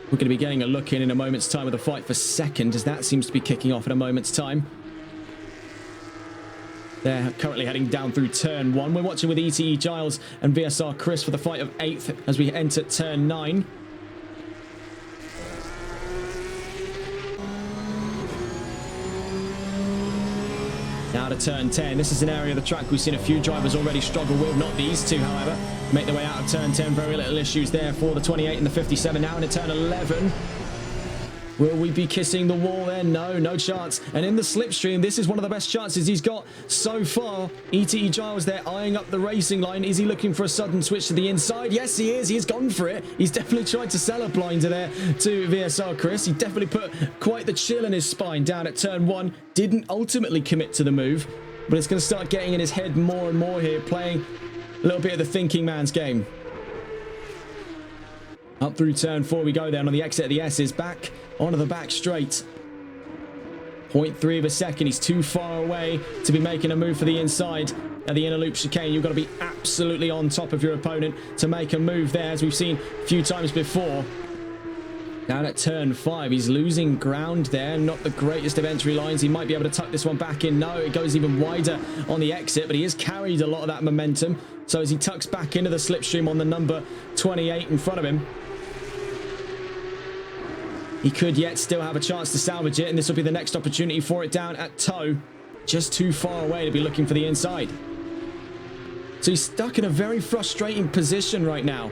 We're going to be getting a look in a moment's time with a fight for second, as that seems to be kicking off in a moment's time. They're currently heading down through turn 1. We're watching with ETE Giles and VSR Chris for the fight of 8th as we enter turn 9. Now to turn 10. This is an area of the track we've seen a few drivers already struggle with. Not these two, however. Make their way out of turn 10. Very little issues there for the 28 and the 57. Now into turn 11. Will we be kissing the wall there? No, no chance. And in the slipstream, this is one of the best chances he's got so far. ETE Giles there eyeing up the racing line. Is he looking for a sudden switch to the inside? Yes, he is. He's gone for it. He's definitely tried to sell a blinder there to VSR Chris. He definitely put quite the chill in his spine down at turn 1. Didn't ultimately commit to the move, but it's going to start getting in his head more and more here, playing a little bit of the thinking man's game. Up through turn 4 we go then on the exit of the S's, back onto the back straight. 0.3 of a second. He's too far away to be making a move for the inside at the inner loop chicane. You've got to be absolutely on top of your opponent to make a move there, as we've seen a few times before. Down at turn 5, he's losing ground there. Not the greatest of entry lines. He might be able to tuck this one back in. No, it goes even wider on the exit, but he has carried a lot of that momentum. So as he tucks back into the slipstream on the number 28 in front of him, he could yet still have a chance to salvage it, and this will be the next opportunity for it down at toe. Just too far away to be looking for the inside. So he's stuck in a very frustrating position right now.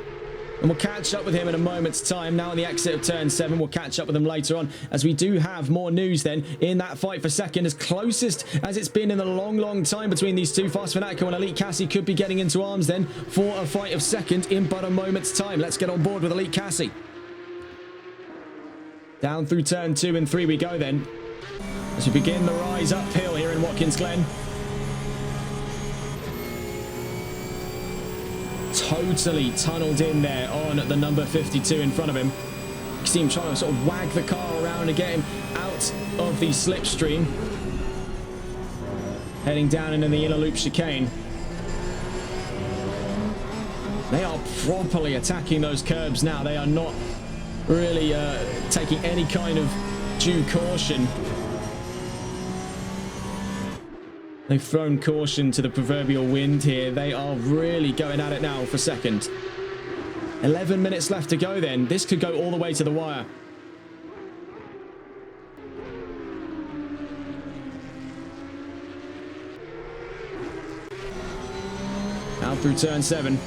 And we'll catch up with him in a moment's time. Now on the exit of turn 7, we'll catch up with him later on, as we do have more news then in that fight for second, as closest as it's been in a long, long time between these two. Fast Fanatico and Elite Cassie could be getting into arms then for a fight of second in but a moment's time. Let's get on board with Elite Cassie. Down through turn 2 and 3 we go then, as we begin the rise uphill here in Watkins Glen. Totally tunneled in there on the number 52 in front of him. You see him trying to sort of wag the car around and get him out of the slipstream. Heading down into the inner loop chicane. They are properly attacking those curbs now. They are not really taking any kind of due caution. They've thrown caution to the proverbial wind here. They are really going at it now for second. 11 minutes left to go then. This could go all the way to the wire. Out through turn 7.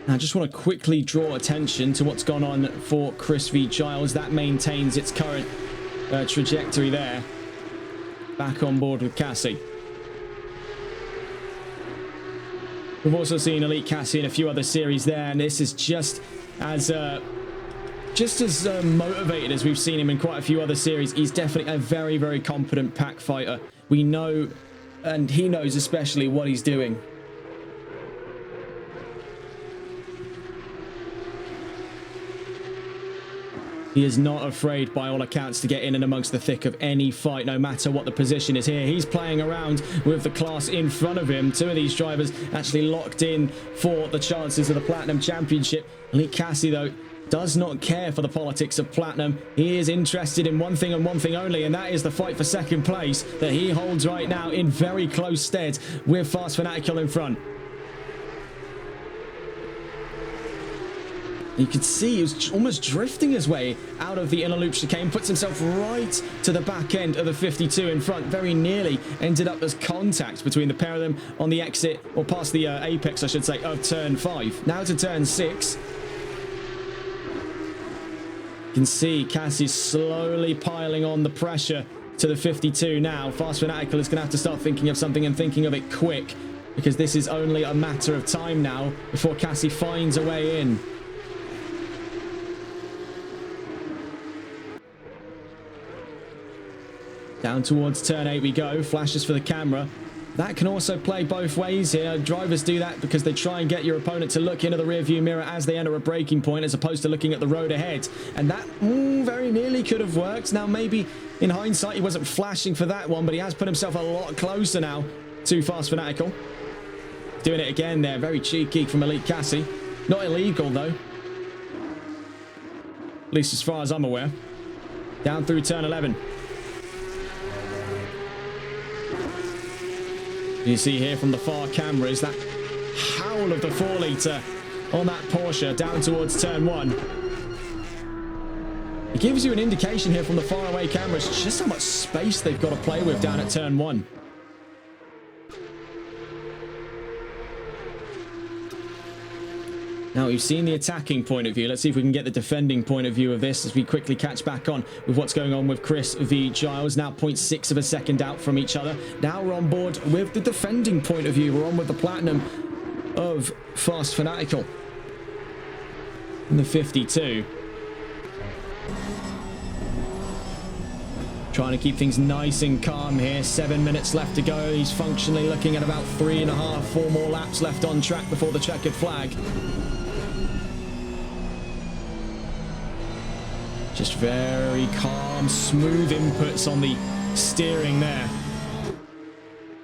I just want to quickly draw attention to what's gone on for Chris v Giles. That maintains its current trajectory there. Back on board with Cassie. We've also seen Elite Cassie in a few other series there, and this is just as motivated as we've seen him in quite a few other series. He's definitely a very, very competent pack fighter. We know, and he knows especially what he's doing. He is not afraid, by all accounts, to get in and amongst the thick of any fight, no matter what the position is here. He's playing around with the class in front of him. Two of these drivers actually locked in for the chances of the Platinum Championship. Elite Cassie, though, does not care for the politics of Platinum. He is interested in one thing and one thing only, and that is the fight for second place that he holds right now in very close stead with Fast Fanatical in front. You could see he was almost drifting his way out of the inner loop chicane, puts himself right to the back end of the 52 in front, very nearly ended up as contact between the pair of them on the exit, or past the apex, I should say, of turn 5. Now to turn 6. You can see Cassie slowly piling on the pressure to the 52 now. Fast Fanatical is going to have to start thinking of something, and thinking of it quick, because this is only a matter of time now before Cassie finds a way in. Down towards turn 8 we go. Flashes for the camera. That can also play both ways here. Drivers do that because they try and get your opponent to look into the rearview mirror as they enter a braking point, as opposed to looking at the road ahead. And that very nearly could have worked. Now, maybe in hindsight, he wasn't flashing for that one, but he has put himself a lot closer now to Fast Fanatical. Doing it again there. Very cheeky from Elite Cassie. Not illegal, though. At least as far as I'm aware. Down through turn 11. You see here from the far cameras that howl of the 4-litre on that Porsche down towards turn 1. It gives you an indication here from the faraway cameras just how much space they've got to play with down at turn 1. Now, we've seen the attacking point of view. Let's see if we can get the defending point of view of this as we quickly catch back on with what's going on with Chris v Giles. Now 0.6 of a second out from each other. Now we're on board with the defending point of view. We're on with the Platinum of Fast Fanatical in the 52. Trying to keep things nice and calm here. 7 minutes left to go. He's functionally looking at about 3.5, 4 more laps left on track before the checkered flag. Just very calm, smooth inputs on the steering there.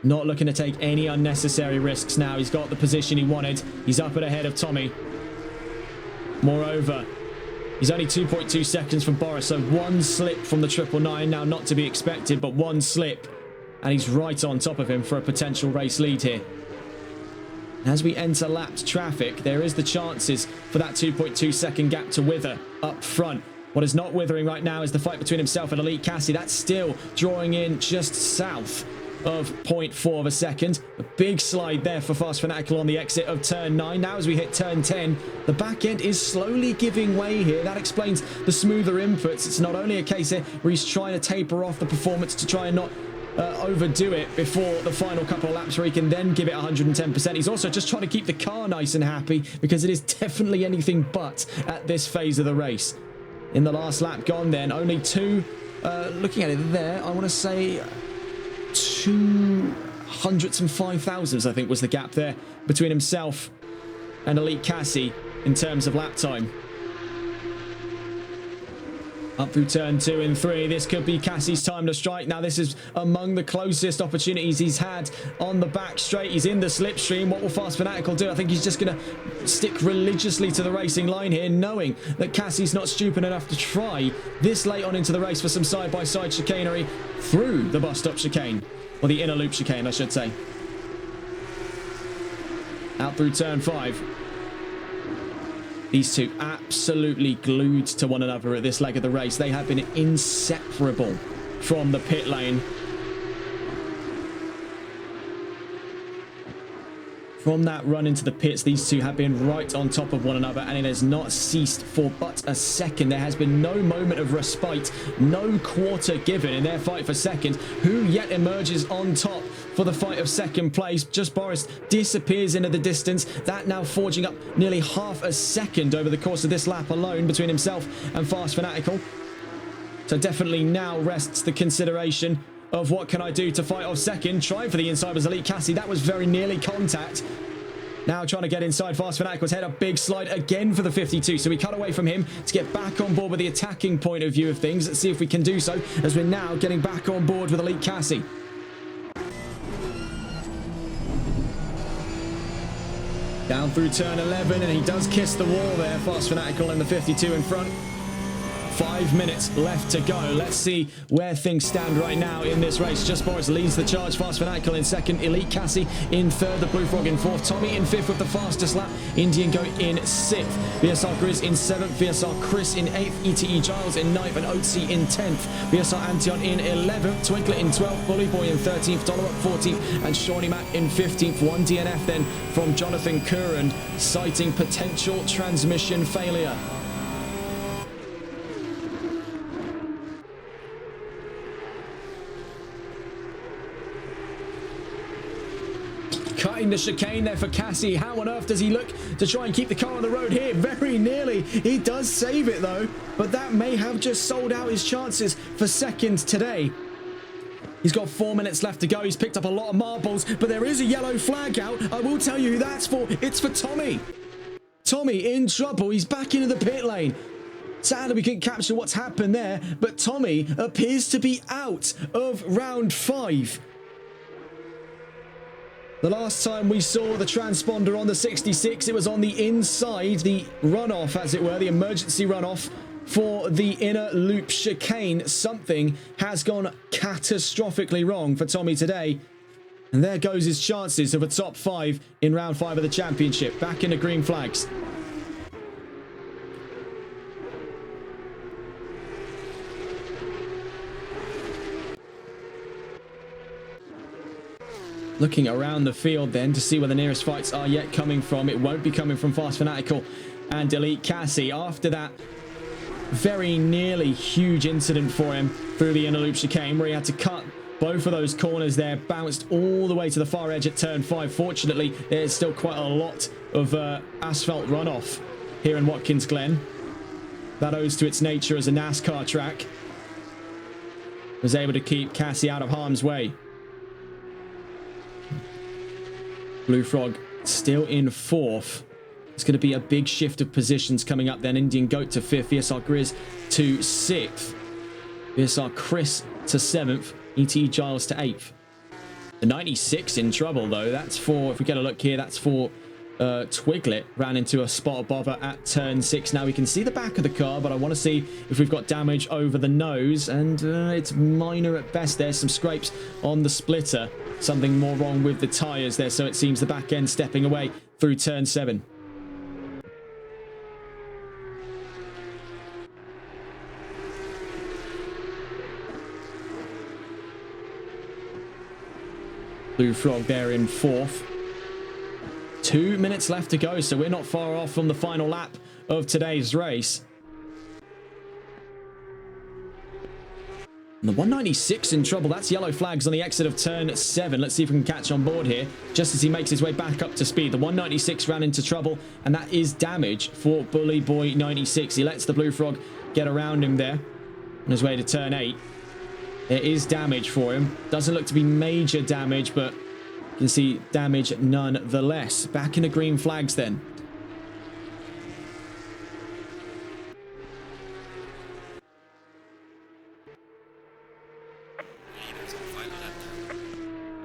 Not looking to take any unnecessary risks now. He's got the position he wanted. He's up and ahead of Tommy. Moreover, he's only 2.2 seconds from Boris, so one slip from the 999. Now, not to be expected, but one slip, and he's right on top of him for a potential race lead here. As we enter lapped traffic, there is the chances for that 2.2 second gap to wither up front. What is not withering right now is the fight between himself and Elite Cassie. That's still drawing in just south of 0.4 of a second. A big slide there for Fast Fanatical on the exit of turn 9. Now as we hit turn 10, the back end is slowly giving way here. That explains the smoother inputs. It's not only a case here where he's trying to taper off the performance to try and not overdo it before the final couple of laps where he can then give it 110%. He's also just trying to keep the car nice and happy, because it is definitely anything but at this phase of the race. In the last lap gone then, only two, looking at it there, I want to say 2 hundredths and 5 thousandths, I think, was the gap there between himself and Elite Cassie in terms of lap time. Up through turn 2 and 3. This could be Cassie's time to strike. Now, this is among the closest opportunities he's had on the back straight. He's in the slipstream. What will Fast Fanatical do? I think he's just going to stick religiously to the racing line here, knowing that Cassie's not stupid enough to try this late on into the race for some side-by-side chicanery through the bus stop chicane. Or the inner loop chicane, I should say. Out through turn 5. These two absolutely glued to one another at this leg of the race. They have been inseparable from the pit lane. From that run into the pits, these two have been right on top of one another, and it has not ceased for but a second. There has been no moment of respite, no quarter given in their fight for second. Who yet emerges on top for the fight of second place? Just Boris disappears into the distance. That now forging up nearly half a second over the course of this lap alone between himself and Fast Fanatical. So definitely now rests the consideration of what can I do to fight off second. Trying for the inside was Elite Cassie. That was very nearly contact. Now trying to get inside Fast Fanatical's head. A big slide again for the 52. So we cut away from him to get back on board with the attacking point of view of things. Let's see if we can do so, as we're now getting back on board with Elite Cassie. Down through turn 11, and he does kiss the wall there. Fast Fanatical and the 52 in front. 5 minutes left to go. Let's see where things stand right now in this race. Just Boris leads the charge. Fast Fanatical in second. Elite Cassie in third. The Blue Frog in fourth. Tommy in fifth with the fastest lap. Indian Goat in sixth. VSR Grizz in seventh. VSR Chris in eighth. ETE Giles in ninth. And Otzi in 10th. VSR Antion in 11th. Twinkler in 12th. Bully Boy in 13th. Dollar 14th. And Shawnee Matt in 15th. One DNF then from Jonathan Curran, citing potential transmission failure. Cutting the chicane there for Cassie. How on earth does he look to try and keep the car on the road here? Very nearly. He does save it though, but that may have just sold out his chances for second today. He's got 4 minutes left to go. He's picked up a lot of marbles, but there is a yellow flag out. I will tell you who that's for. It's for Tommy. Tommy in trouble. He's back into the pit lane. Sadly, we couldn't capture what's happened there, but Tommy appears to be out of round 5. The last time we saw the transponder on the 66, it was on the inside, the runoff, as it were, the emergency runoff for the inner loop chicane. Something has gone catastrophically wrong for Tommy today. And there goes his chances of a top 5 in round 5 of the championship. Back into green flags. Looking around the field then to see where the nearest fights are yet coming from. It won't be coming from Fast Fanatical and Elite Cassie. After that very nearly huge incident for him through the inner loop chicane, where he had to cut both of those corners there, bounced all the way to the far edge at turn 5. Fortunately, there's still quite a lot of asphalt runoff here in Watkins Glen. That owes to its nature as a NASCAR track. Was able to keep Cassie out of harm's way. Blue Frog still in 4th. It's going to be a big shift of positions coming up then. Indian Goat to 5th. VSR Grizz to 6th. VSR Chris to 7th. ETE Giles to 8th. The 96 in trouble though. That's for, if we get a look here, that's for Twiglet. Ran into a spot of bother at turn 6. Now we can see the back of the car, but I want to see if we've got damage over the nose, and it's minor at best. There's some scrapes on the splitter. Something more wrong with the tyres there, so it seems the back end stepping away through turn 7. Blue Frog there in 4th. 2 minutes left to go, so we're not far off from the final lap of today's race. And the 196 in trouble. That's yellow flags on the exit of turn 7. Let's see if we can catch on board here just as he makes his way back up to speed. The 196 ran into trouble, and that is damage for Bully Boy 96. He lets the Blue Frog get around him there on his way to turn 8. There is damage for him. Doesn't look to be major damage, but you can see damage nonetheless. Back into green flags then.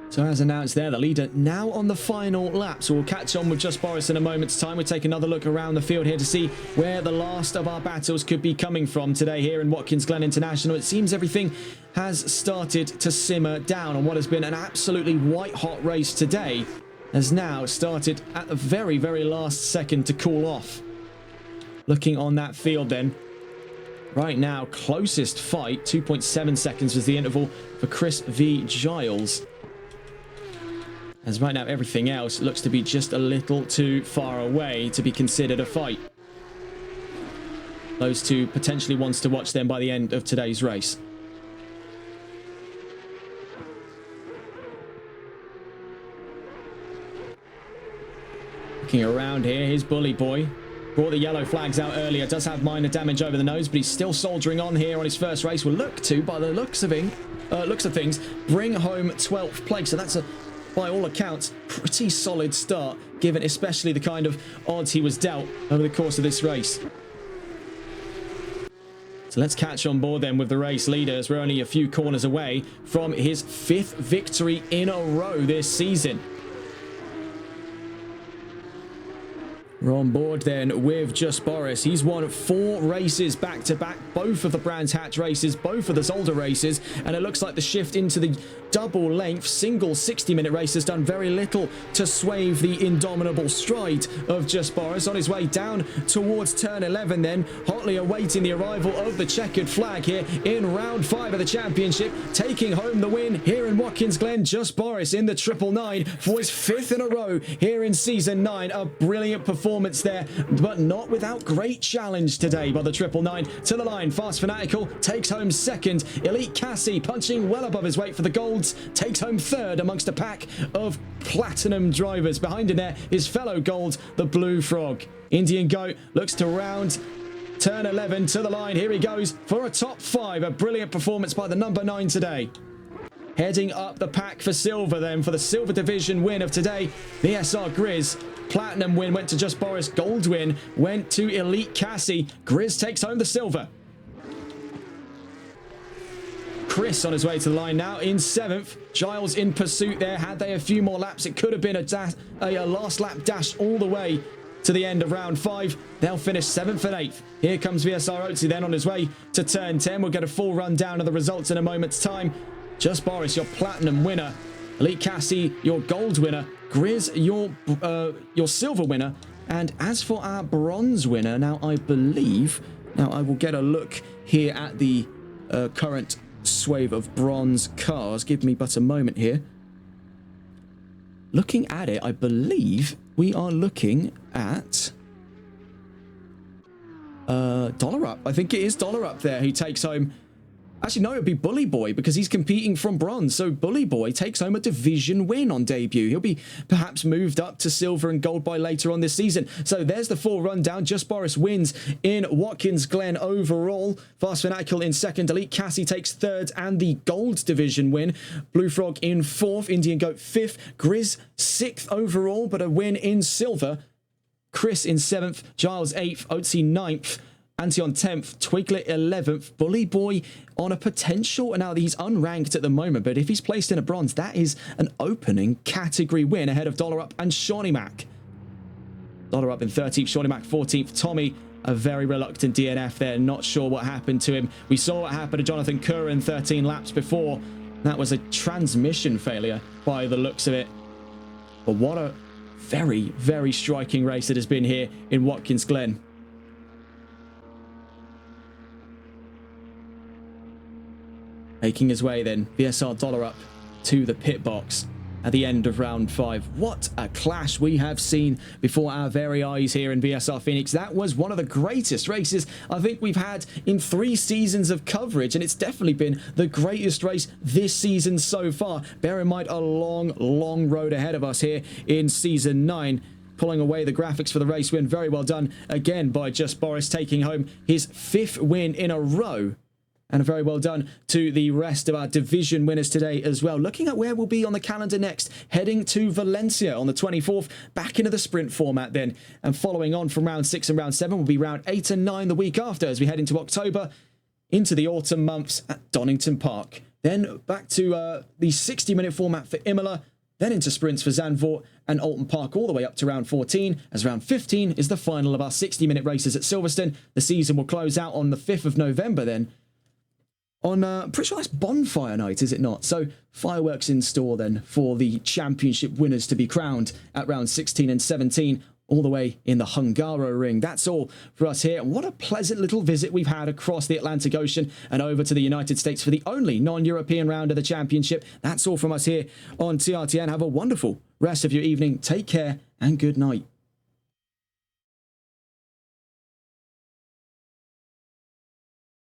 So as announced there, the leader now on the final lap. So we'll catch on with Just Boris in a moment's time. We'll take another look around the field here to see where the last of our battles could be coming from today here in Watkins Glen International. It seems everything has started to simmer down, and what has been an absolutely white-hot race today has now started at the very, very last second to cool off. Looking on that field then, right now, closest fight, 2.7 seconds was the interval for Chris v. Giles. As right now, everything else looks to be just a little too far away to be considered a fight. Those two potentially ones to watch then by the end of today's race. Looking around here, here's Bully Boy. Brought the yellow flags out earlier. Does have minor damage over the nose, but he's still soldiering on here on his first race. Will look to, by the looks of things, bring home 12th place. So that's a, by all accounts, pretty solid start, given especially the kind of odds he was dealt over the course of this race. So let's catch on board then with the race leaders. We're only a few corners away from his 5th victory in a row this season. We're on board then with Just Boris. He's won 4 races back-to-back, both of the Brands Hatch races, both of the Zolder races, and it looks like the shift into the double-length, single 60-minute race has done very little to sway the indomitable stride of Just Boris. On his way down towards turn 11 then, hotly awaiting the arrival of the checkered flag here in round 5 of the championship, taking home the win here in Watkins Glen. Just Boris in the 999 for his 5th in a row here in Season 9. A brilliant performance there, but not without great challenge today by the 999. To the line, Fast Fanatical takes home 2nd. Elite Cassie, punching well above his weight for the golds, takes home 3rd amongst a pack of platinum drivers. Behind him there, his fellow gold, the Blue Frog. Indian Goat looks to round turn 11 to the line. Here he goes for a top 5. A brilliant performance by the number 9 today. Heading up the pack for silver then, for the silver division win of today, VSR Grizz. Platinum win went to Just Boris. Gold win went to Elite Cassie. Grizz takes home the silver. Chris on his way to the line now in 7th. Giles in pursuit there. Had they a few more laps, it could have been a last lap dash all the way to the end of round 5. They'll finish 7th and 8th. Here comes VSR Oatsy then on his way to turn 10. We'll get a full rundown of the results in a moment's time. Just Boris, your platinum winner. Elite Cassie, your gold winner. Grizz, your silver winner. And as for our bronze winner, now I believe, now I will get a look here at the current swathe of bronze cars. Give me but a moment here. Looking at it, I believe we are looking at Dollar Up. I think it is Dollar Up there who takes home. Actually, no, it would be Bully Boy because he's competing from bronze. So Bully Boy takes home a division win on debut. He'll be perhaps moved up to silver and gold by later on this season. So there's the full rundown. Just Boris wins in Watkins Glen overall. Fast Fanatical in 2nd. Elite Cassie takes 3rd and the gold division win. Blue Frog in 4th. Indian Goat 5th. Grizz 6th overall, but a win in silver. Chris in 7th. Giles 8th. Oatsy 9th. Antion 10th, Twiglet 11th, Bully Boy on a potential, and now he's unranked at the moment, but if he's placed in a bronze, that is an opening category win ahead of Dollar Up and Shawnee Mac. Dollar Up in 13th, Shawnee Mac 14th, Tommy, a very reluctant DNF there, not sure what happened to him. We saw what happened to Jonathan Curran 13 laps before. That was a transmission failure by the looks of it. But what a very, very striking race it has been here in Watkins Glen. Making his way then, VSR Dollar Up to the pit box at the end of round 5. What a clash we have seen before our very eyes here in VSR Phoenix. That was one of the greatest races I think we've had in 3 seasons of coverage, and it's definitely been the greatest race this season so far. Bear in mind a long, long road ahead of us here in Season 9. Pulling away the graphics for the race win. Very well done again by Just Boris, taking home his 5th win in a row. And very well done to the rest of our division winners today as well. Looking at where we'll be on the calendar next, heading to Valencia on the 24th, back into the sprint format then. And following on from round 6 and round 7 will be round 8 and 9 the week after as we head into October, into the autumn months at Donington Park. Then back to the 60-minute format for Imola, then into sprints for Zandvoort and Alton Park all the way up to round 14, as round 15 is the final of our 60-minute races at Silverstone. The season will close out on the 5th of November then. On, pretty sure that's bonfire night, is it not? So fireworks in store then for the championship winners to be crowned at round 16 and 17, all the way in the Hungaro ring. That's all for us here. And what a pleasant little visit we've had across the Atlantic Ocean and over to the United States for the only non-European round of the championship. That's all from us here on TRTN. Have a wonderful rest of your evening. Take care and good night.